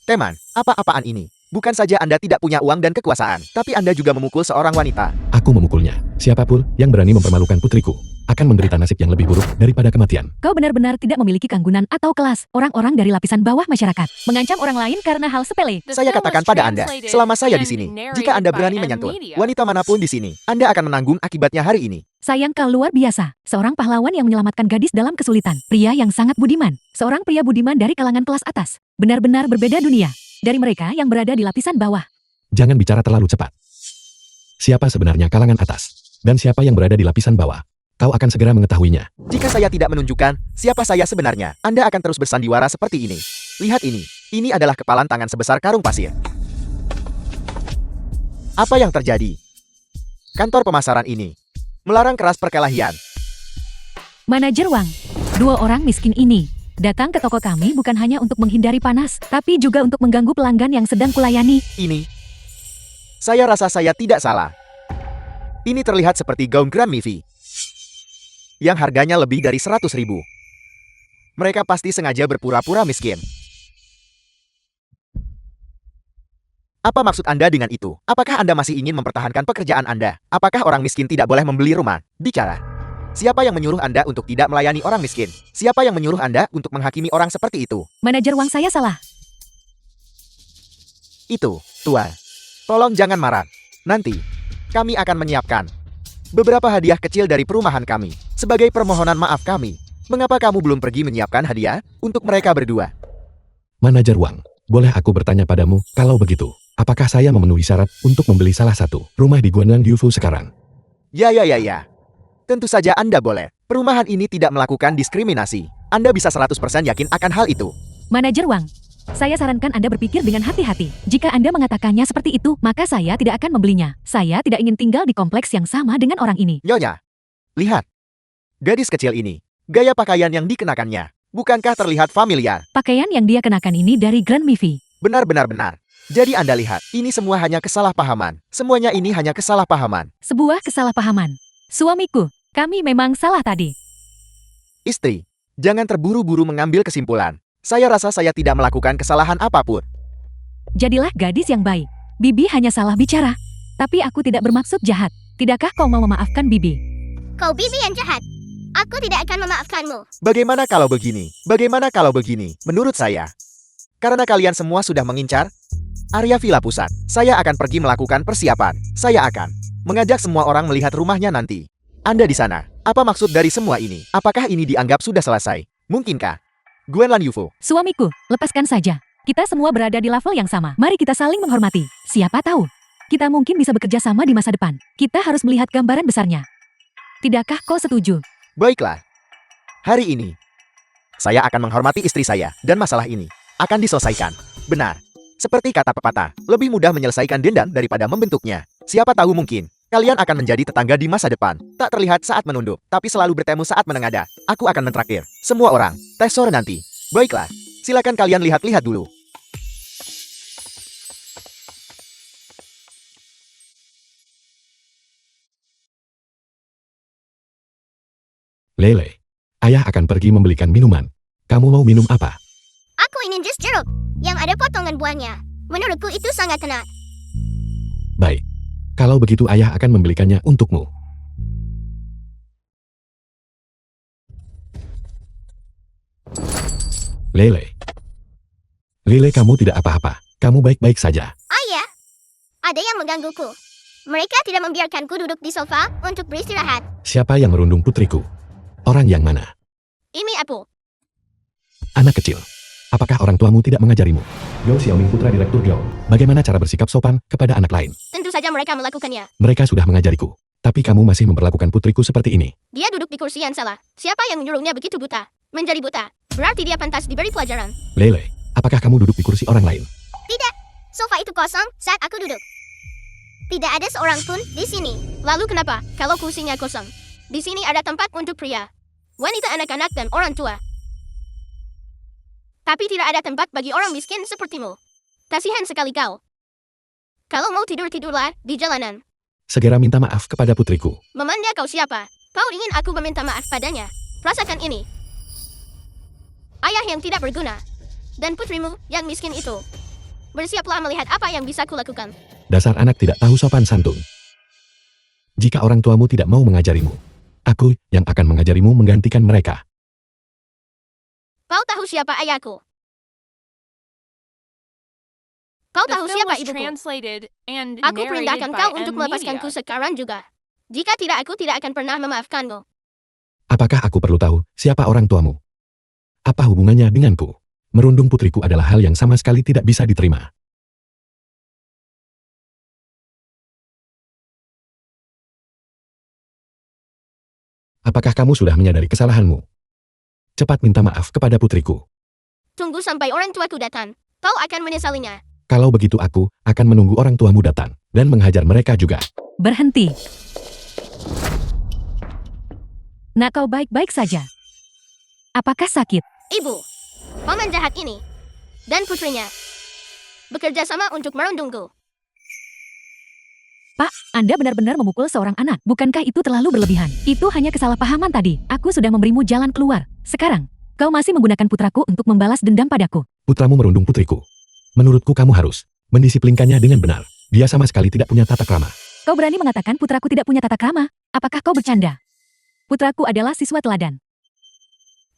Speaker 2: Teman, apa-apaan ini? Bukan saja Anda tidak punya uang dan kekuasaan, tapi Anda juga memukul seorang wanita.
Speaker 1: Aku memukulnya. Siapapun yang berani mempermalukan putriku akan menderita nasib yang lebih buruk daripada kematian.
Speaker 3: Kau benar-benar tidak memiliki kanggunan atau kelas. Orang-orang dari lapisan bawah masyarakat mengancam orang lain karena hal sepele.
Speaker 4: The
Speaker 2: Saya
Speaker 4: film
Speaker 2: katakan
Speaker 4: was
Speaker 2: pada Anda,
Speaker 4: translated
Speaker 2: selama saya di
Speaker 4: and
Speaker 2: sini,
Speaker 4: narrated
Speaker 2: jika Anda
Speaker 4: by
Speaker 2: berani
Speaker 4: N
Speaker 2: menyentuh
Speaker 4: Media.
Speaker 2: wanita manapun di sini, Anda akan menanggung akibatnya hari ini.
Speaker 3: Sayang kau luar biasa. Seorang pahlawan yang menyelamatkan gadis dalam kesulitan. Pria yang sangat budiman. Seorang pria budiman dari kalangan kelas atas. Benar-benar berbeda dunia dari mereka yang berada di lapisan bawah.
Speaker 1: Jangan bicara terlalu cepat. Siapa sebenarnya kalangan atas? Dan siapa yang berada di lapisan bawah? Kau akan segera mengetahuinya.
Speaker 2: Jika saya tidak menunjukkan siapa saya sebenarnya, Anda akan terus bersandiwara seperti ini. Lihat ini. Ini adalah kepalan tangan sebesar karung pasir. Apa yang terjadi? Kantor pemasaran ini melarang keras perkelahian.
Speaker 3: Manajer Wang, dua orang miskin ini datang ke toko kami bukan hanya untuk menghindari panas, tapi juga untuk mengganggu pelanggan yang sedang kulayani.
Speaker 2: Ini. Saya rasa saya tidak salah. Ini terlihat seperti gaun Grand Mivi yang harganya lebih dari 100.000. Mereka pasti sengaja berpura-pura miskin. Apa maksud Anda dengan itu? Apakah Anda masih ingin mempertahankan pekerjaan Anda? Apakah orang miskin tidak boleh membeli rumah? Bicara. Siapa yang menyuruh Anda untuk tidak melayani orang miskin? Siapa yang menyuruh Anda untuk menghakimi orang seperti itu?
Speaker 3: Manajer Wang, saya salah.
Speaker 2: Itu, Tuan. Tolong jangan marah. Nanti, kami akan menyiapkan beberapa hadiah kecil dari perumahan kami. Sebagai permohonan maaf kami, mengapa kamu belum pergi menyiapkan hadiah untuk mereka berdua?
Speaker 1: Manajer Wang, boleh aku bertanya padamu, kalau begitu, apakah saya memenuhi syarat untuk membeli salah satu rumah di Guanlan Yufu sekarang?
Speaker 2: Ya. Tentu saja Anda boleh. Perumahan ini tidak melakukan diskriminasi. Anda bisa 100% yakin akan hal itu.
Speaker 3: Manajer Wang, saya sarankan Anda berpikir dengan hati-hati. Jika Anda mengatakannya seperti itu, maka saya tidak akan membelinya. Saya tidak ingin tinggal di kompleks yang sama dengan orang ini.
Speaker 2: Nyonya, lihat. Gadis kecil ini, gaya pakaian yang dikenakannya, bukankah terlihat familiar?
Speaker 3: Pakaian yang dia kenakan ini dari Grand Mivi.
Speaker 2: Benar. Jadi Anda lihat, ini semua hanya kesalahpahaman. Semuanya ini hanya kesalahpahaman.
Speaker 3: Sebuah kesalahpahaman. Suamiku, kami memang salah tadi.
Speaker 2: Istri, jangan terburu-buru mengambil kesimpulan. Saya rasa saya tidak melakukan kesalahan apapun.
Speaker 3: Jadilah gadis yang baik. Bibi hanya salah bicara. Tapi aku tidak bermaksud jahat. Tidakkah kau mau memaafkan Bibi?
Speaker 5: Kau bibi yang jahat. Aku tidak akan memaafkanmu.
Speaker 2: Bagaimana kalau begini? Menurut saya, karena kalian semua sudah mengincar area villa pusat, saya akan pergi melakukan persiapan. Saya akan mengajak semua orang melihat rumahnya nanti. Anda di sana, apa maksud dari semua ini? Apakah ini dianggap sudah selesai? Mungkinkah? Guanlan Yufu,
Speaker 3: Suamiku, lepaskan saja. Kita semua berada di level yang sama. Mari kita saling menghormati. Siapa tahu, kita mungkin bisa bekerja sama di masa depan. Kita harus melihat gambaran besarnya. Tidakkah kau setuju?
Speaker 2: baiklah. Hari ini, saya akan menghormati istri saya dan masalah ini akan diselesaikan. Benar. Seperti kata pepatah, lebih mudah menyelesaikan dendam daripada membentuknya. Siapa tahu mungkin Kalian akan menjadi tetangga di masa depan. Tak terlihat saat menunduk, tapi selalu bertemu saat menengadah. Aku akan mentraktir semua orang. Tes sore nanti. Baiklah, silakan kalian lihat-lihat dulu.
Speaker 1: Lele, ayah akan pergi membelikan minuman. Kamu mau minum apa?
Speaker 5: Aku ingin jus jeruk yang ada potongan buahnya. Menurutku itu sangat enak.
Speaker 1: Baik. Kalau begitu ayah akan membelikannya untukmu. Lele. Lele, kamu tidak apa-apa. Kamu baik-baik saja.
Speaker 5: Ayah, ada yang menggangguku. Mereka tidak membiarkanku duduk di sofa untuk beristirahat.
Speaker 1: Siapa yang merundung putriku? Orang yang mana?
Speaker 5: Ini aku.
Speaker 1: Anak kecil. Apakah orang tuamu tidak mengajarimu? Gao Xiaoming, putra direktur Gao. Bagaimana cara bersikap sopan kepada anak lain?
Speaker 5: Tentu saja mereka melakukannya.
Speaker 1: Mereka sudah mengajariku. Tapi kamu masih memperlakukan putriku seperti ini.
Speaker 5: Dia duduk di kursi yang salah. Siapa yang menyuruhnya begitu buta? Menjadi buta. Berarti dia pantas diberi pelajaran.
Speaker 1: Lele, apakah kamu duduk di kursi orang lain?
Speaker 5: Tidak. Sofa itu kosong saat aku duduk. Tidak ada seorang pun di sini. Lalu kenapa kalau kursinya kosong? Di sini ada tempat untuk pria, wanita, anak-anak, dan orang tua. Tapi tidak ada tempat bagi orang miskin sepertimu. Kasihan sekali kau. Kalau mau tidur-tidurlah di jalanan.
Speaker 1: Segera minta maaf kepada putriku.
Speaker 5: Memangnya kau siapa? Kau ingin aku meminta maaf padanya? Rasakan ini. Ayah yang tidak berguna. Dan putrimu yang miskin itu. Bersiaplah melihat apa yang bisa kulakukan.
Speaker 1: Dasar anak tidak tahu sopan santun. Jika orang tuamu tidak mau mengajarimu, aku yang akan mengajarimu menggantikan mereka.
Speaker 5: Kau tahu siapa ayahku? Kau
Speaker 4: The
Speaker 5: tahu
Speaker 4: film
Speaker 5: siapa
Speaker 4: was
Speaker 5: ibuku?
Speaker 4: translated and
Speaker 5: Aku
Speaker 4: narrated
Speaker 5: perintahkan
Speaker 4: by
Speaker 5: kau
Speaker 4: M
Speaker 5: untuk melepaskanku
Speaker 4: Media.
Speaker 5: sekarang juga. Jika tidak, aku tidak akan pernah memaafkanmu.
Speaker 1: Apakah aku perlu tahu siapa orang tuamu? Apa hubungannya denganku? Merundung putriku adalah hal yang sama sekali tidak bisa diterima. Apakah kamu sudah menyadari kesalahanmu? Cepat minta maaf kepada putriku.
Speaker 5: Tunggu sampai orang tuaku datang. Kau akan menyesalinya.
Speaker 1: Kalau begitu aku akan menunggu orang tuamu datang dan menghajar mereka juga.
Speaker 3: Berhenti. Nak, kau baik-baik saja. Apakah sakit?
Speaker 5: Ibu, paman jahat ini dan putrinya bekerja sama untuk merundungku.
Speaker 3: Pak, Anda benar-benar memukul seorang anak. Bukankah itu terlalu berlebihan? Itu hanya kesalahpahaman tadi. Aku sudah memberimu jalan keluar. Sekarang, kau masih menggunakan putraku untuk membalas dendam padaku.
Speaker 1: Putramu merundung putriku. Menurutku kamu harus mendisiplinkannya dengan benar. Dia sama sekali tidak punya tata krama.
Speaker 3: Kau berani mengatakan putraku tidak punya tata krama? Apakah kau bercanda? Putraku adalah siswa teladan.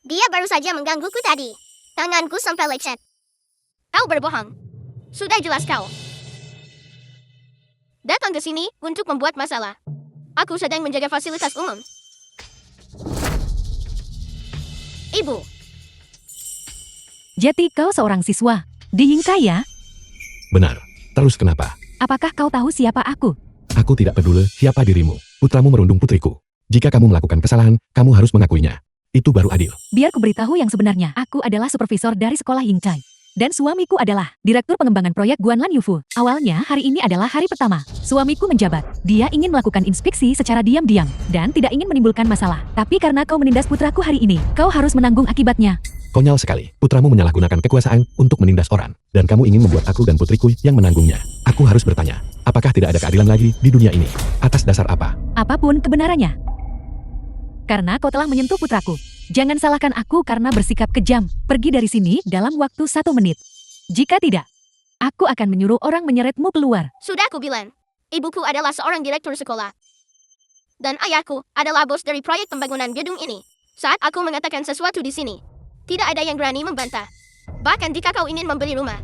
Speaker 5: Dia baru saja menggangguku tadi. Tanganku sampai lecet. Kau berbohong. Sudah jelas kau datang ke sini untuk membuat masalah. Aku sedang menjaga fasilitas umum. Ibu,
Speaker 3: Jadi kau seorang siswa. Di Yingkai ya?
Speaker 1: Benar. Terus kenapa?
Speaker 3: Apakah kau tahu siapa aku?
Speaker 1: Aku tidak peduli siapa dirimu. Putramu merundung putriku. Jika kamu melakukan kesalahan, kamu harus mengakuinya. Itu baru adil.
Speaker 3: Biar ku beritahu yang sebenarnya. Aku adalah supervisor dari sekolah Yingkai. Dan suamiku adalah direktur pengembangan proyek Guanlan Yufu. Awalnya hari ini adalah hari pertama. Suamiku menjabat. Dia ingin melakukan inspeksi secara diam-diam. Dan tidak ingin menimbulkan masalah. Tapi karena kau menindas putraku hari ini, kau harus menanggung akibatnya.
Speaker 1: Konyol sekali. Putramu menyalahgunakan kekuasaan untuk menindas orang. Dan kamu ingin membuat aku dan putriku yang menanggungnya. Aku harus bertanya, apakah tidak ada keadilan lagi di dunia ini? Atas dasar apa?
Speaker 3: Apapun kebenarannya. Karena kau telah menyentuh putraku. Jangan salahkan aku karena bersikap kejam. Pergi dari sini dalam waktu 1 menit. Jika tidak, aku akan menyuruh orang menyeretmu keluar.
Speaker 5: sudah aku bilang. Ibuku adalah seorang direktur sekolah. Dan ayahku adalah bos dari proyek pembangunan gedung ini. Saat aku mengatakan sesuatu di sini, tidak ada yang berani membantah. Bahkan jika kau ingin membeli rumah,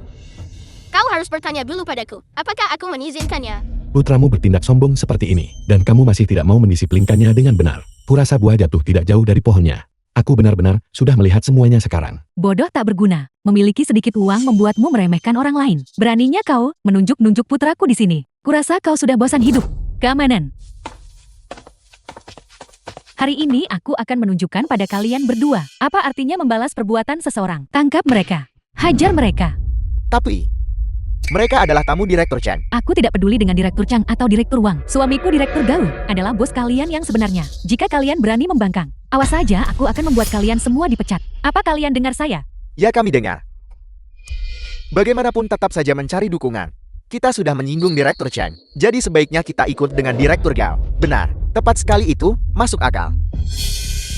Speaker 5: kau harus bertanya dulu padaku, apakah aku mengizinkannya?
Speaker 1: Putramu bertindak sombong seperti ini. Dan kamu masih tidak mau mendisiplinkannya dengan benar. Kurasa buah jatuh tidak jauh dari pohonnya. Aku benar-benar sudah melihat semuanya sekarang.
Speaker 3: Bodoh tak berguna. Memiliki sedikit uang membuatmu meremehkan orang lain. Beraninya kau menunjuk-nunjuk putraku di sini. Kurasa kau sudah bosan hidup. Keamanan. Hari ini aku akan menunjukkan pada kalian berdua apa artinya membalas perbuatan seseorang. Tangkap mereka. Hajar mereka.
Speaker 2: Tapi Mereka adalah tamu Direktur Chang.
Speaker 3: Aku tidak peduli dengan Direktur Chang atau Direktur Wang. Suamiku Direktur Gao adalah bos kalian yang sebenarnya. Jika kalian berani membangkang, awas saja aku akan membuat kalian semua dipecat. Apa kalian dengar saya?
Speaker 2: Ya, kami dengar. Bagaimanapun tetap saja mencari dukungan. Kita sudah menyinggung Direktur Chang, jadi sebaiknya kita ikut dengan Direktur Gao. Benar, tepat sekali itu, masuk akal.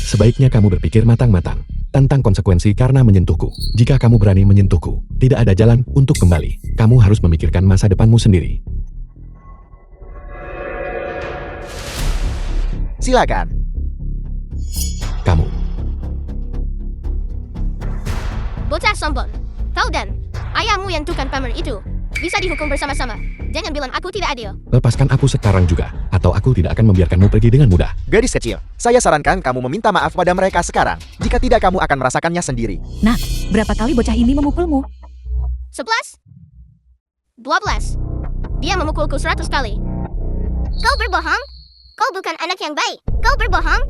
Speaker 1: Sebaiknya kamu berpikir matang-matang tentang konsekuensi karena menyentuhku. Jika kamu berani menyentuhku, tidak ada jalan untuk kembali. Kamu harus memikirkan masa depanmu sendiri.
Speaker 2: Silakan.
Speaker 1: Kamu.
Speaker 5: Bocah sombong. Kau dan ayahmu yang tukang pamer itu bisa dihukum bersama-sama. Jangan bilang aku tidak adil.
Speaker 1: Lepaskan aku sekarang juga, atau aku tidak akan membiarkanmu pergi dengan mudah.
Speaker 2: Gadis kecil, saya sarankan kamu meminta maaf pada mereka sekarang. Jika tidak, kamu akan merasakannya sendiri.
Speaker 3: Nah, berapa kali bocah ini memukulmu?
Speaker 5: 11 12 Dia memukulku 100 kali. Kau berbohong? Kau bukan anak yang baik. Kau berbohong?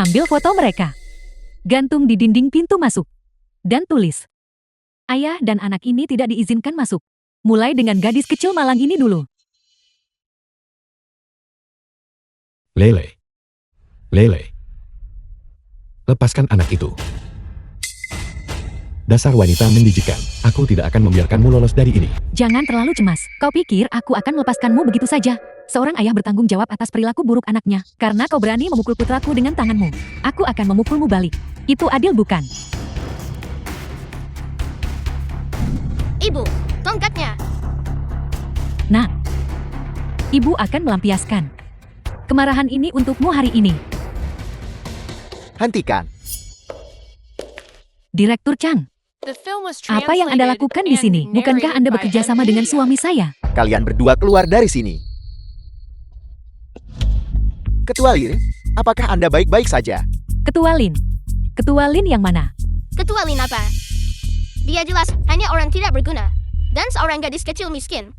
Speaker 3: Ambil foto mereka. Gantung di dinding pintu masuk. Dan tulis. Ayah dan anak ini tidak diizinkan masuk. Mulai dengan gadis kecil malang ini dulu.
Speaker 1: Lele. Lele. Lepaskan anak itu. Dasar wanita menjijikan. Aku tidak akan membiarkanmu lolos dari ini.
Speaker 3: Jangan terlalu cemas. Kau pikir aku akan melepaskanmu begitu saja? Seorang ayah bertanggung jawab atas perilaku buruk anaknya. Karena kau berani memukul putraku dengan tanganmu. Aku akan memukulmu balik. Itu adil bukan?
Speaker 5: Ibu, tongkatnya.
Speaker 3: Nah, ibu akan melampiaskan kemarahan ini untukmu hari ini.
Speaker 2: Hentikan.
Speaker 3: Direktur Chang,
Speaker 4: The film was
Speaker 3: apa yang Anda
Speaker 4: translated
Speaker 3: lakukan di
Speaker 4: and
Speaker 3: sini? Bukankah Anda
Speaker 4: narrated by
Speaker 3: bekerja sama dengan
Speaker 4: NVIDIA.
Speaker 3: suami saya?
Speaker 2: Kalian berdua keluar dari sini. Ketua Lin, apakah Anda baik-baik saja?
Speaker 3: Ketua Lin. Ketua Lin yang mana?
Speaker 5: Ketua Lin apa? Dia jelas hanya orang tidak berguna. Dan seorang gadis kecil miskin.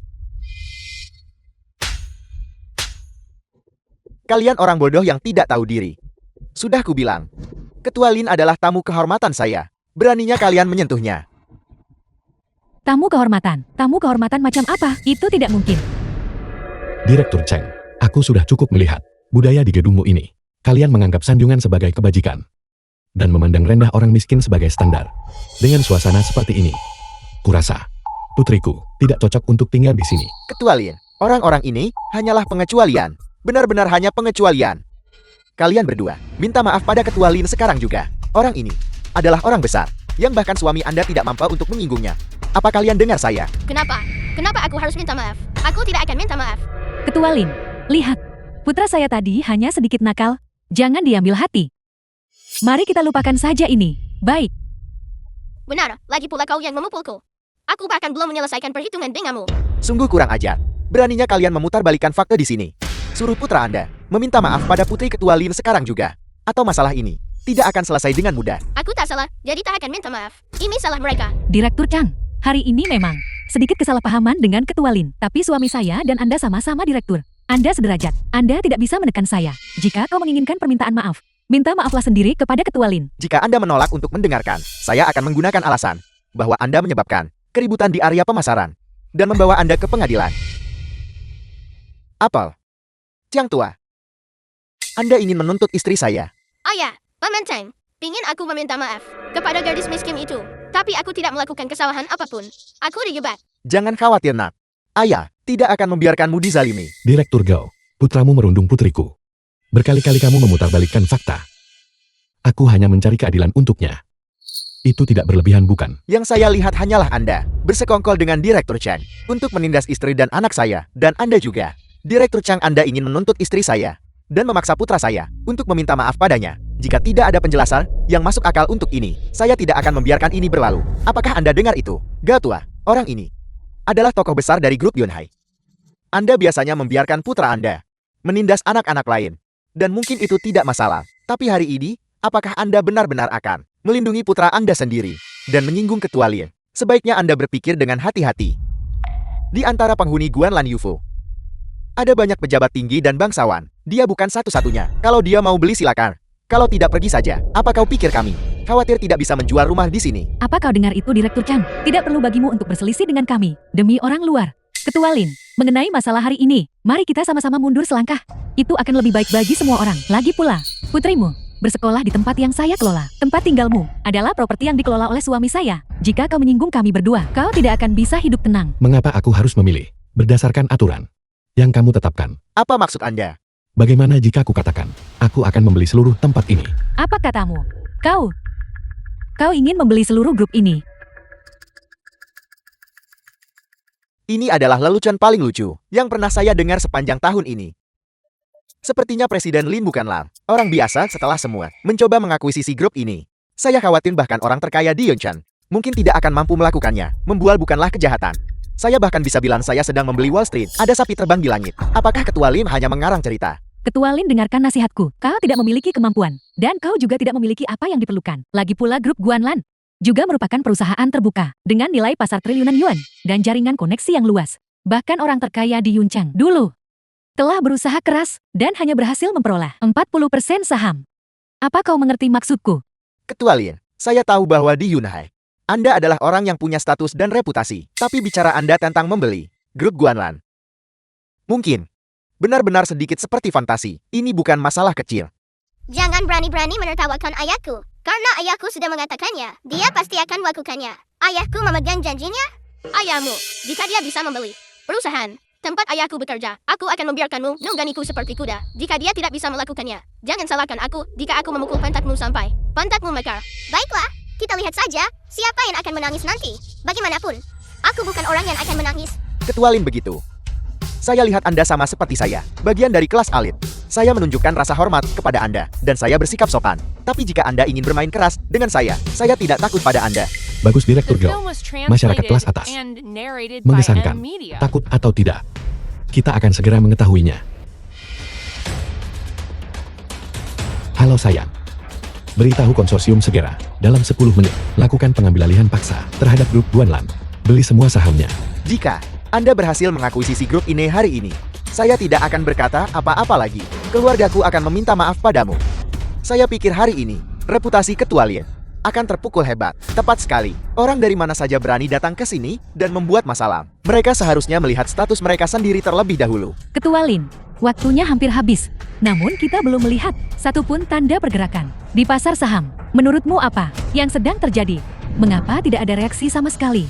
Speaker 2: Kalian orang bodoh yang tidak tahu diri. Sudah kubilang, Ketua Lin adalah tamu kehormatan saya. Beraninya kalian menyentuhnya.
Speaker 3: Tamu kehormatan. Tamu kehormatan macam apa? Itu tidak mungkin.
Speaker 1: Direktur Cheng, aku sudah cukup melihat budaya di gedungmu ini. Kalian menganggap sanjungan sebagai kebajikan. Dan memandang rendah orang miskin sebagai standar. Dengan suasana seperti ini, kurasa putriku tidak cocok untuk tinggal di sini.
Speaker 2: Ketua Lin, orang-orang ini hanyalah pengecualian. Benar-benar hanya pengecualian. Kalian berdua, minta maaf pada Ketua Lin sekarang juga. Orang ini adalah orang besar, yang bahkan suami Anda tidak mampu untuk menyinggungnya. Apa kalian dengar saya?
Speaker 5: Kenapa? Kenapa aku harus minta maaf? Aku tidak akan minta maaf.
Speaker 3: Ketua Lin, lihat. Putra saya tadi hanya sedikit nakal. Jangan diambil hati. Mari kita lupakan saja ini. Baik.
Speaker 5: Benar, lagi pula kau yang memukulku. Aku bahkan belum menyelesaikan perhitungan denganmu.
Speaker 2: Sungguh kurang ajar. Beraninya kalian memutarbalikkan fakta di sini. Suruh putra Anda meminta maaf pada putri Ketua Lin sekarang juga. Atau masalah ini tidak akan selesai dengan mudah.
Speaker 5: Aku tak salah, jadi tak akan minta maaf. Ini salah mereka.
Speaker 3: Direktur Chang, hari ini memang sedikit kesalahpahaman dengan Ketua Lin. Tapi suami saya dan Anda sama-sama direktur. Anda sederajat. Anda tidak bisa menekan saya. Jika kau menginginkan permintaan maaf, minta maaflah sendiri kepada Ketua Lin.
Speaker 2: Jika Anda menolak untuk mendengarkan, saya akan menggunakan alasan bahwa Anda menyebabkan keributan di area pemasaran dan membawa Anda ke pengadilan. Apel. Tiang tua. Anda ingin menuntut istri saya.
Speaker 5: Ayah, Paman Chang, pingin aku meminta maaf kepada gadis miskin itu. Tapi aku tidak melakukan kesalahan apapun. Aku digebat.
Speaker 2: Jangan khawatir, nak. Ayah tidak akan membiarkanmu dizalimi.
Speaker 1: Direktur Gao, putramu merundung putriku. Berkali-kali kamu memutarbalikkan fakta. Aku hanya mencari keadilan untuknya. Itu tidak berlebihan bukan?
Speaker 2: Yang saya lihat hanyalah Anda bersekongkol dengan Direktur Chang untuk menindas istri dan anak saya. Dan Anda juga. Direktur Chang, Anda ingin menuntut istri saya dan memaksa putra saya untuk meminta maaf padanya. Jika tidak ada penjelasan yang masuk akal untuk ini, saya tidak akan membiarkan ini berlalu. Apakah Anda dengar itu? Gao tua, orang ini adalah tokoh besar dari grup Yunhai. Anda biasanya membiarkan putra Anda menindas anak-anak lain. Dan mungkin itu tidak masalah. Tapi hari ini, apakah Anda benar-benar akan melindungi putra Anda sendiri dan menyinggung Ketua Lin? Sebaiknya Anda berpikir dengan hati-hati. Di antara penghuni Guanlan Yufu, ada banyak pejabat tinggi dan bangsawan. Dia bukan satu-satunya. Kalau dia mau beli silakan. Kalau tidak pergi saja. Apa kau pikir kami Khawatir tidak bisa menjual rumah di sini.
Speaker 3: Apa kau dengar itu, Direktur Chang? Tidak perlu bagimu untuk berselisih dengan kami, demi orang luar. Ketua Lin, mengenai masalah hari ini, mari kita sama-sama mundur selangkah. Itu akan lebih baik bagi semua orang. Lagi pula, putrimu bersekolah di tempat yang saya kelola. Tempat tinggalmu adalah properti yang dikelola oleh suami saya. Jika kau menyinggung kami berdua, kau tidak akan bisa hidup tenang.
Speaker 1: Mengapa aku harus memilih? Berdasarkan aturan yang kamu tetapkan.
Speaker 2: Apa maksud Anda?
Speaker 1: Bagaimana jika aku katakan, aku akan membeli seluruh tempat ini?
Speaker 3: Apa katamu? Kau ingin membeli seluruh grup ini?
Speaker 2: Ini adalah lelucon paling lucu yang pernah saya dengar sepanjang tahun ini. Sepertinya Presiden Lin bukanlah orang biasa setelah semua mencoba mengakuisisi grup ini. Saya khawatir bahkan orang terkaya di Yongchan mungkin tidak akan mampu melakukannya. Membual bukanlah kejahatan. Saya bahkan bisa bilang saya sedang membeli Wall Street. Ada sapi terbang di langit. Apakah Ketua Lin hanya mengarang cerita?
Speaker 3: Ketua Lin, dengarkan nasihatku. Kau tidak memiliki kemampuan. Dan kau juga tidak memiliki apa yang diperlukan. Lagi pula grup Guanlan juga merupakan perusahaan terbuka dengan nilai pasar triliunan yuan dan jaringan koneksi yang luas. Bahkan orang terkaya di Yunchang dulu telah berusaha keras dan hanya berhasil memperoleh 40% saham. Apa kau mengerti maksudku?
Speaker 2: Ketua Lin, saya tahu bahwa di Yunhai, Anda adalah orang yang punya status dan reputasi. Tapi bicara Anda tentang membeli grup Guanlan, mungkin benar-benar sedikit seperti fantasi. Ini bukan masalah kecil.
Speaker 5: Jangan berani-berani menertawakan ayahku. Karena ayahku sudah mengatakannya, dia pasti akan melakukannya. Ayahku memegang janjinya. Ayahmu, jika dia bisa membeli perusahaan tempat ayahku bekerja, aku akan membiarkanmu nungganiku seperti kuda. Jika dia tidak bisa melakukannya, jangan salahkan aku jika aku memukul pantatmu sampai pantatmu mekar. Baiklah, kita lihat saja siapa yang akan menangis nanti. Bagaimanapun, aku bukan orang yang akan menangis.
Speaker 2: Ketua Lin begitu. Saya lihat Anda sama seperti saya, bagian dari kelas elit. Saya menunjukkan rasa hormat kepada Anda, dan saya bersikap sopan. Tapi jika Anda ingin bermain keras dengan saya tidak takut pada Anda.
Speaker 1: Bagus,
Speaker 4: The
Speaker 1: Direktur
Speaker 4: film
Speaker 1: Gao.
Speaker 4: was
Speaker 1: Masyarakat kelas
Speaker 4: translated
Speaker 1: atas.
Speaker 4: and narrated by
Speaker 1: Mengesankan.
Speaker 4: N Media.
Speaker 1: Takut atau tidak, kita akan segera mengetahuinya. Halo sayang. Beritahu konsorsium segera, dalam 10 menit, lakukan pengambilalihan paksa terhadap grup Guanlan. Beli semua sahamnya.
Speaker 2: Jika Anda berhasil mengakuisisi grup ini hari ini, saya tidak akan berkata apa-apa lagi. Keluargaku akan meminta maaf padamu. Saya pikir hari ini, reputasi Ketua Lin akan terpukul hebat. Tepat sekali, orang dari mana saja berani datang ke sini dan membuat masalah. Mereka seharusnya melihat status mereka sendiri terlebih dahulu.
Speaker 3: Ketua Lin, waktunya hampir habis. Namun kita belum melihat satupun tanda pergerakan di pasar saham. Menurutmu apa yang sedang terjadi? Mengapa tidak ada reaksi sama sekali?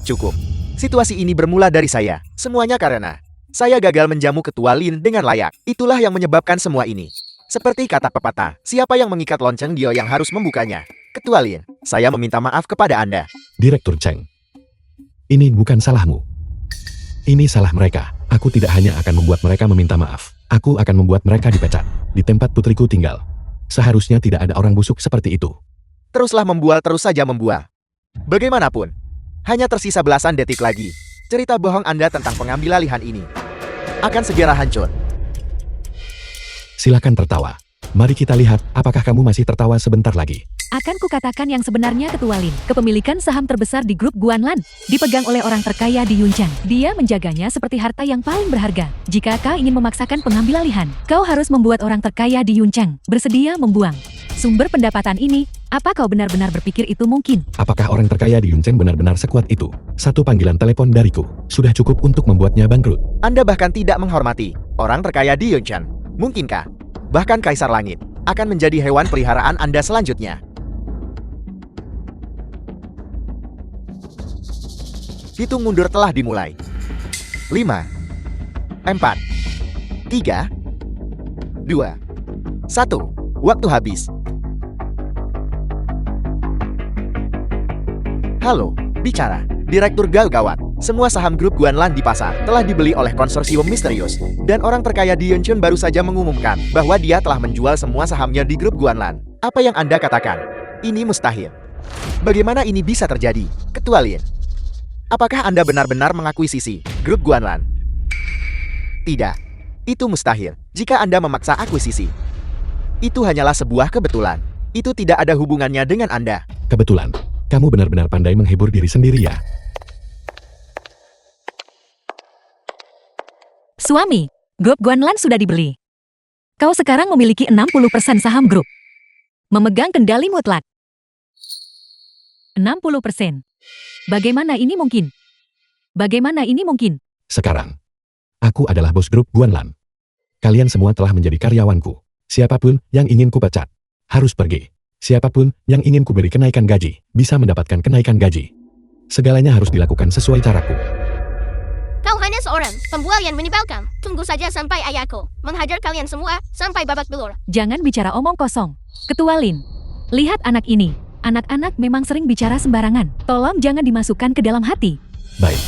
Speaker 2: Cukup. Situasi ini bermula dari saya. Semuanya karena saya gagal menjamu Ketua Lin dengan layak. Itulah yang menyebabkan semua ini. Seperti kata pepatah, siapa yang mengikat lonceng dia yang harus membukanya. Ketua Lin, saya meminta maaf kepada Anda.
Speaker 1: Direktur Cheng. Ini bukan salahmu. Ini salah mereka. Aku tidak hanya akan membuat mereka meminta maaf. Aku akan membuat mereka dipecat di tempat putriku tinggal. Seharusnya tidak ada orang busuk seperti itu.
Speaker 2: Teruslah membual, terus saja membual. Bagaimanapun, hanya tersisa belasan detik lagi. Cerita bohong Anda tentang pengambilalihan ini akan segera hancur.
Speaker 1: Silakan tertawa. Mari kita lihat apakah kamu masih tertawa sebentar lagi.
Speaker 3: Akan kukatakan yang sebenarnya, Ketua Lin. Kepemilikan saham terbesar di grup Guanlan dipegang oleh orang terkaya di Yunchang. Dia menjaganya seperti harta yang paling berharga. Jika kau ingin memaksakan pengambilalihan, kau harus membuat orang terkaya di Yunchang bersedia membuang sumber pendapatan ini. Apa kau benar-benar berpikir itu mungkin?
Speaker 1: Apakah orang terkaya di Yuncheng benar-benar sekuat itu? Satu panggilan telepon dariku sudah cukup untuk membuatnya bangkrut.
Speaker 2: Anda bahkan tidak menghormati orang terkaya di Yunchang. Mungkinkah bahkan Kaisar Langit akan menjadi hewan peliharaan Anda selanjutnya? Hitung mundur telah dimulai. 5, 4, 3, 2, 1. Waktu habis. Halo, bicara. Direktur Gao gawat. Semua saham grup Guanlan di pasar telah dibeli oleh konsorsium misterius. Dan orang terkaya di Yunchun baru saja mengumumkan bahwa dia telah menjual semua sahamnya di grup Guanlan. Apa yang Anda katakan? Ini mustahil. Bagaimana ini bisa terjadi? Ketua Lin, apakah Anda benar-benar mengakuisisi grup Guanlan? Tidak. Itu mustahil. Jika Anda memaksa akuisisi, itu hanyalah sebuah kebetulan. Itu tidak ada hubungannya dengan Anda.
Speaker 1: Kebetulan, kamu benar-benar pandai menghibur diri sendiri ya.
Speaker 3: Suami, grup Guanlan sudah dibeli. Kau sekarang memiliki 60% saham grup. Memegang kendali mutlak. 60%. Bagaimana ini mungkin? Bagaimana ini mungkin?
Speaker 1: Sekarang, aku adalah bos grup Guanlan. Kalian semua telah menjadi karyawanku. Siapapun yang ingin kupecat, harus pergi. Siapapun yang ingin kuberi kenaikan gaji, bisa mendapatkan kenaikan gaji. Segalanya harus dilakukan sesuai caraku.
Speaker 5: Kau hanya seorang pembual yang menyebalkan. Tunggu saja sampai ayahku menghajar kalian semua sampai babak belur.
Speaker 3: Jangan bicara omong kosong. Ketua Lin, lihat anak ini. Anak-anak memang sering bicara sembarangan. Tolong jangan dimasukkan ke dalam hati.
Speaker 1: Baik,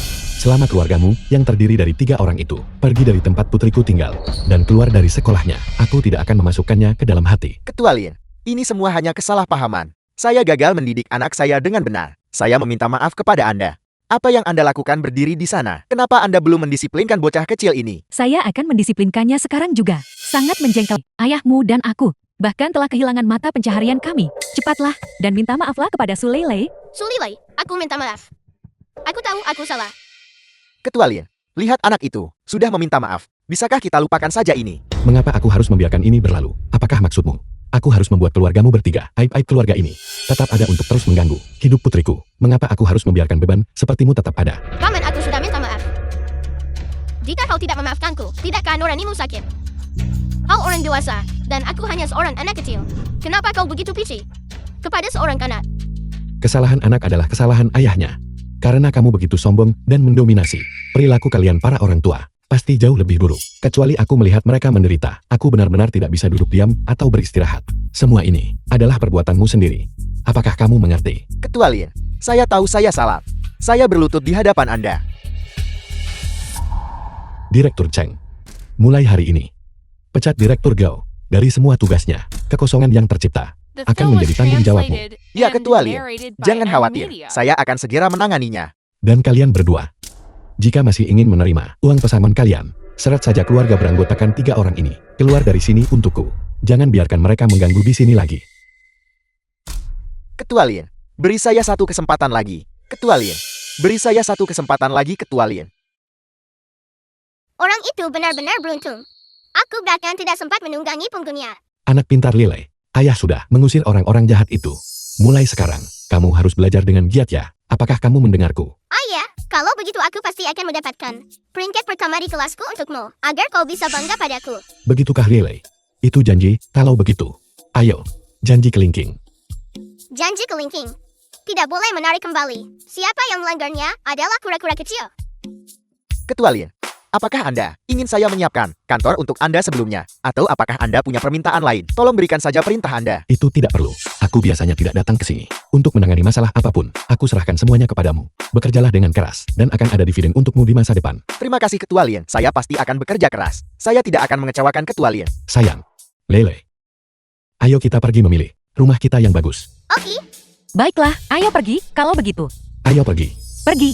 Speaker 1: selama keluargamu yang terdiri dari 3 orang itu pergi dari tempat putriku tinggal dan keluar dari sekolahnya, aku tidak akan memasukkannya ke dalam hati.
Speaker 2: Ketua Lin, ini semua hanya kesalahpahaman. Saya gagal mendidik anak saya dengan benar. Saya meminta maaf kepada Anda. Apa yang Anda lakukan berdiri di sana? Kenapa Anda belum mendisiplinkan bocah kecil ini?
Speaker 3: Saya akan mendisiplinkannya sekarang juga. Sangat menjengkel. Ayahmu dan aku bahkan telah kehilangan mata pencaharian kami. Cepatlah dan minta maaflah kepada Sulele.
Speaker 5: Sulilai, aku minta maaf. Aku tahu aku salah.
Speaker 2: Ketua Lin, lihat anak itu. Sudah meminta maaf. Bisakah kita lupakan saja ini?
Speaker 1: Mengapa aku harus membiarkan ini berlalu? Apakah maksudmu? Aku harus membuat keluargamu bertiga, aib-aib keluarga ini, tetap ada untuk terus mengganggu hidup putriku. Mengapa aku harus membiarkan beban sepertimu tetap ada?
Speaker 5: Paman, aku sudah minta maaf. Jika kau tidak memaafkanku, tidakkah nuranimu sakit? Kau orang dewasa, dan aku hanya seorang anak kecil. Kenapa kau begitu pici kepada seorang kanak?
Speaker 1: Kesalahan anak adalah kesalahan ayahnya. Karena kamu begitu sombong dan mendominasi, perilaku kalian para orang tua pasti jauh lebih buruk. Kecuali aku melihat mereka menderita, aku benar-benar tidak bisa duduk diam atau beristirahat. Semua ini adalah perbuatanmu sendiri. Apakah kamu mengerti?
Speaker 2: Ketua Lin, saya tahu saya salah. Saya berlutut di hadapan Anda.
Speaker 1: Direktur Cheng, mulai hari ini, pecat Direktur Gao dari semua tugasnya. Kekosongan yang tercipta
Speaker 4: The
Speaker 1: akan
Speaker 4: film was
Speaker 1: menjadi tanggung jawabmu.
Speaker 4: translated
Speaker 2: Ya,
Speaker 4: and
Speaker 2: Ketua Lin,
Speaker 4: narrated by
Speaker 2: jangan
Speaker 4: Ed
Speaker 2: khawatir.
Speaker 4: Media.
Speaker 2: Saya akan segera menanganinya.
Speaker 1: Dan kalian berdua, jika masih ingin menerima uang pesangon kalian, seret saja keluarga beranggotakan 3 orang ini keluar dari sini untukku. Jangan biarkan mereka mengganggu di sini lagi.
Speaker 2: Ketua Lin, beri saya satu kesempatan lagi. Ketua Lin, beri saya satu kesempatan lagi, Ketua Lin.
Speaker 5: Orang itu benar-benar beruntung. Aku bahkan tidak sempat menunggangi punggungnya.
Speaker 1: Anak pintar Lile, ayah sudah mengusir orang-orang jahat itu. Mulai sekarang, kamu harus belajar dengan giat ya. Apakah kamu mendengarku?
Speaker 5: Ayah, kalau begitu aku pasti akan mendapatkan peringkat pertama di kelasku untukmu, agar kau bisa bangga padaku.
Speaker 1: Begitukah Lile? Itu janji, kalau begitu. Ayo, janji kelingking.
Speaker 5: Janji kelingking. Tidak boleh menarik kembali. Siapa yang melanggarnya adalah kura-kura kecil.
Speaker 2: Ketua Lin, apakah Anda ingin saya menyiapkan kantor untuk Anda sebelumnya? Atau apakah Anda punya permintaan lain? Tolong berikan saja perintah Anda.
Speaker 1: Itu tidak perlu. Aku biasanya tidak datang ke sini. Untuk menangani masalah apapun, aku serahkan semuanya kepadamu. Bekerjalah dengan keras, dan akan ada dividen untukmu di masa depan.
Speaker 2: Terima kasih Ketua Lin, saya pasti akan bekerja keras. Saya tidak akan mengecewakan Ketua Lin.
Speaker 1: Sayang. Lele. Ayo kita pergi memilih rumah kita yang bagus.
Speaker 5: Oke.
Speaker 3: Baiklah, ayo pergi kalau begitu.
Speaker 1: Ayo pergi.
Speaker 3: Pergi.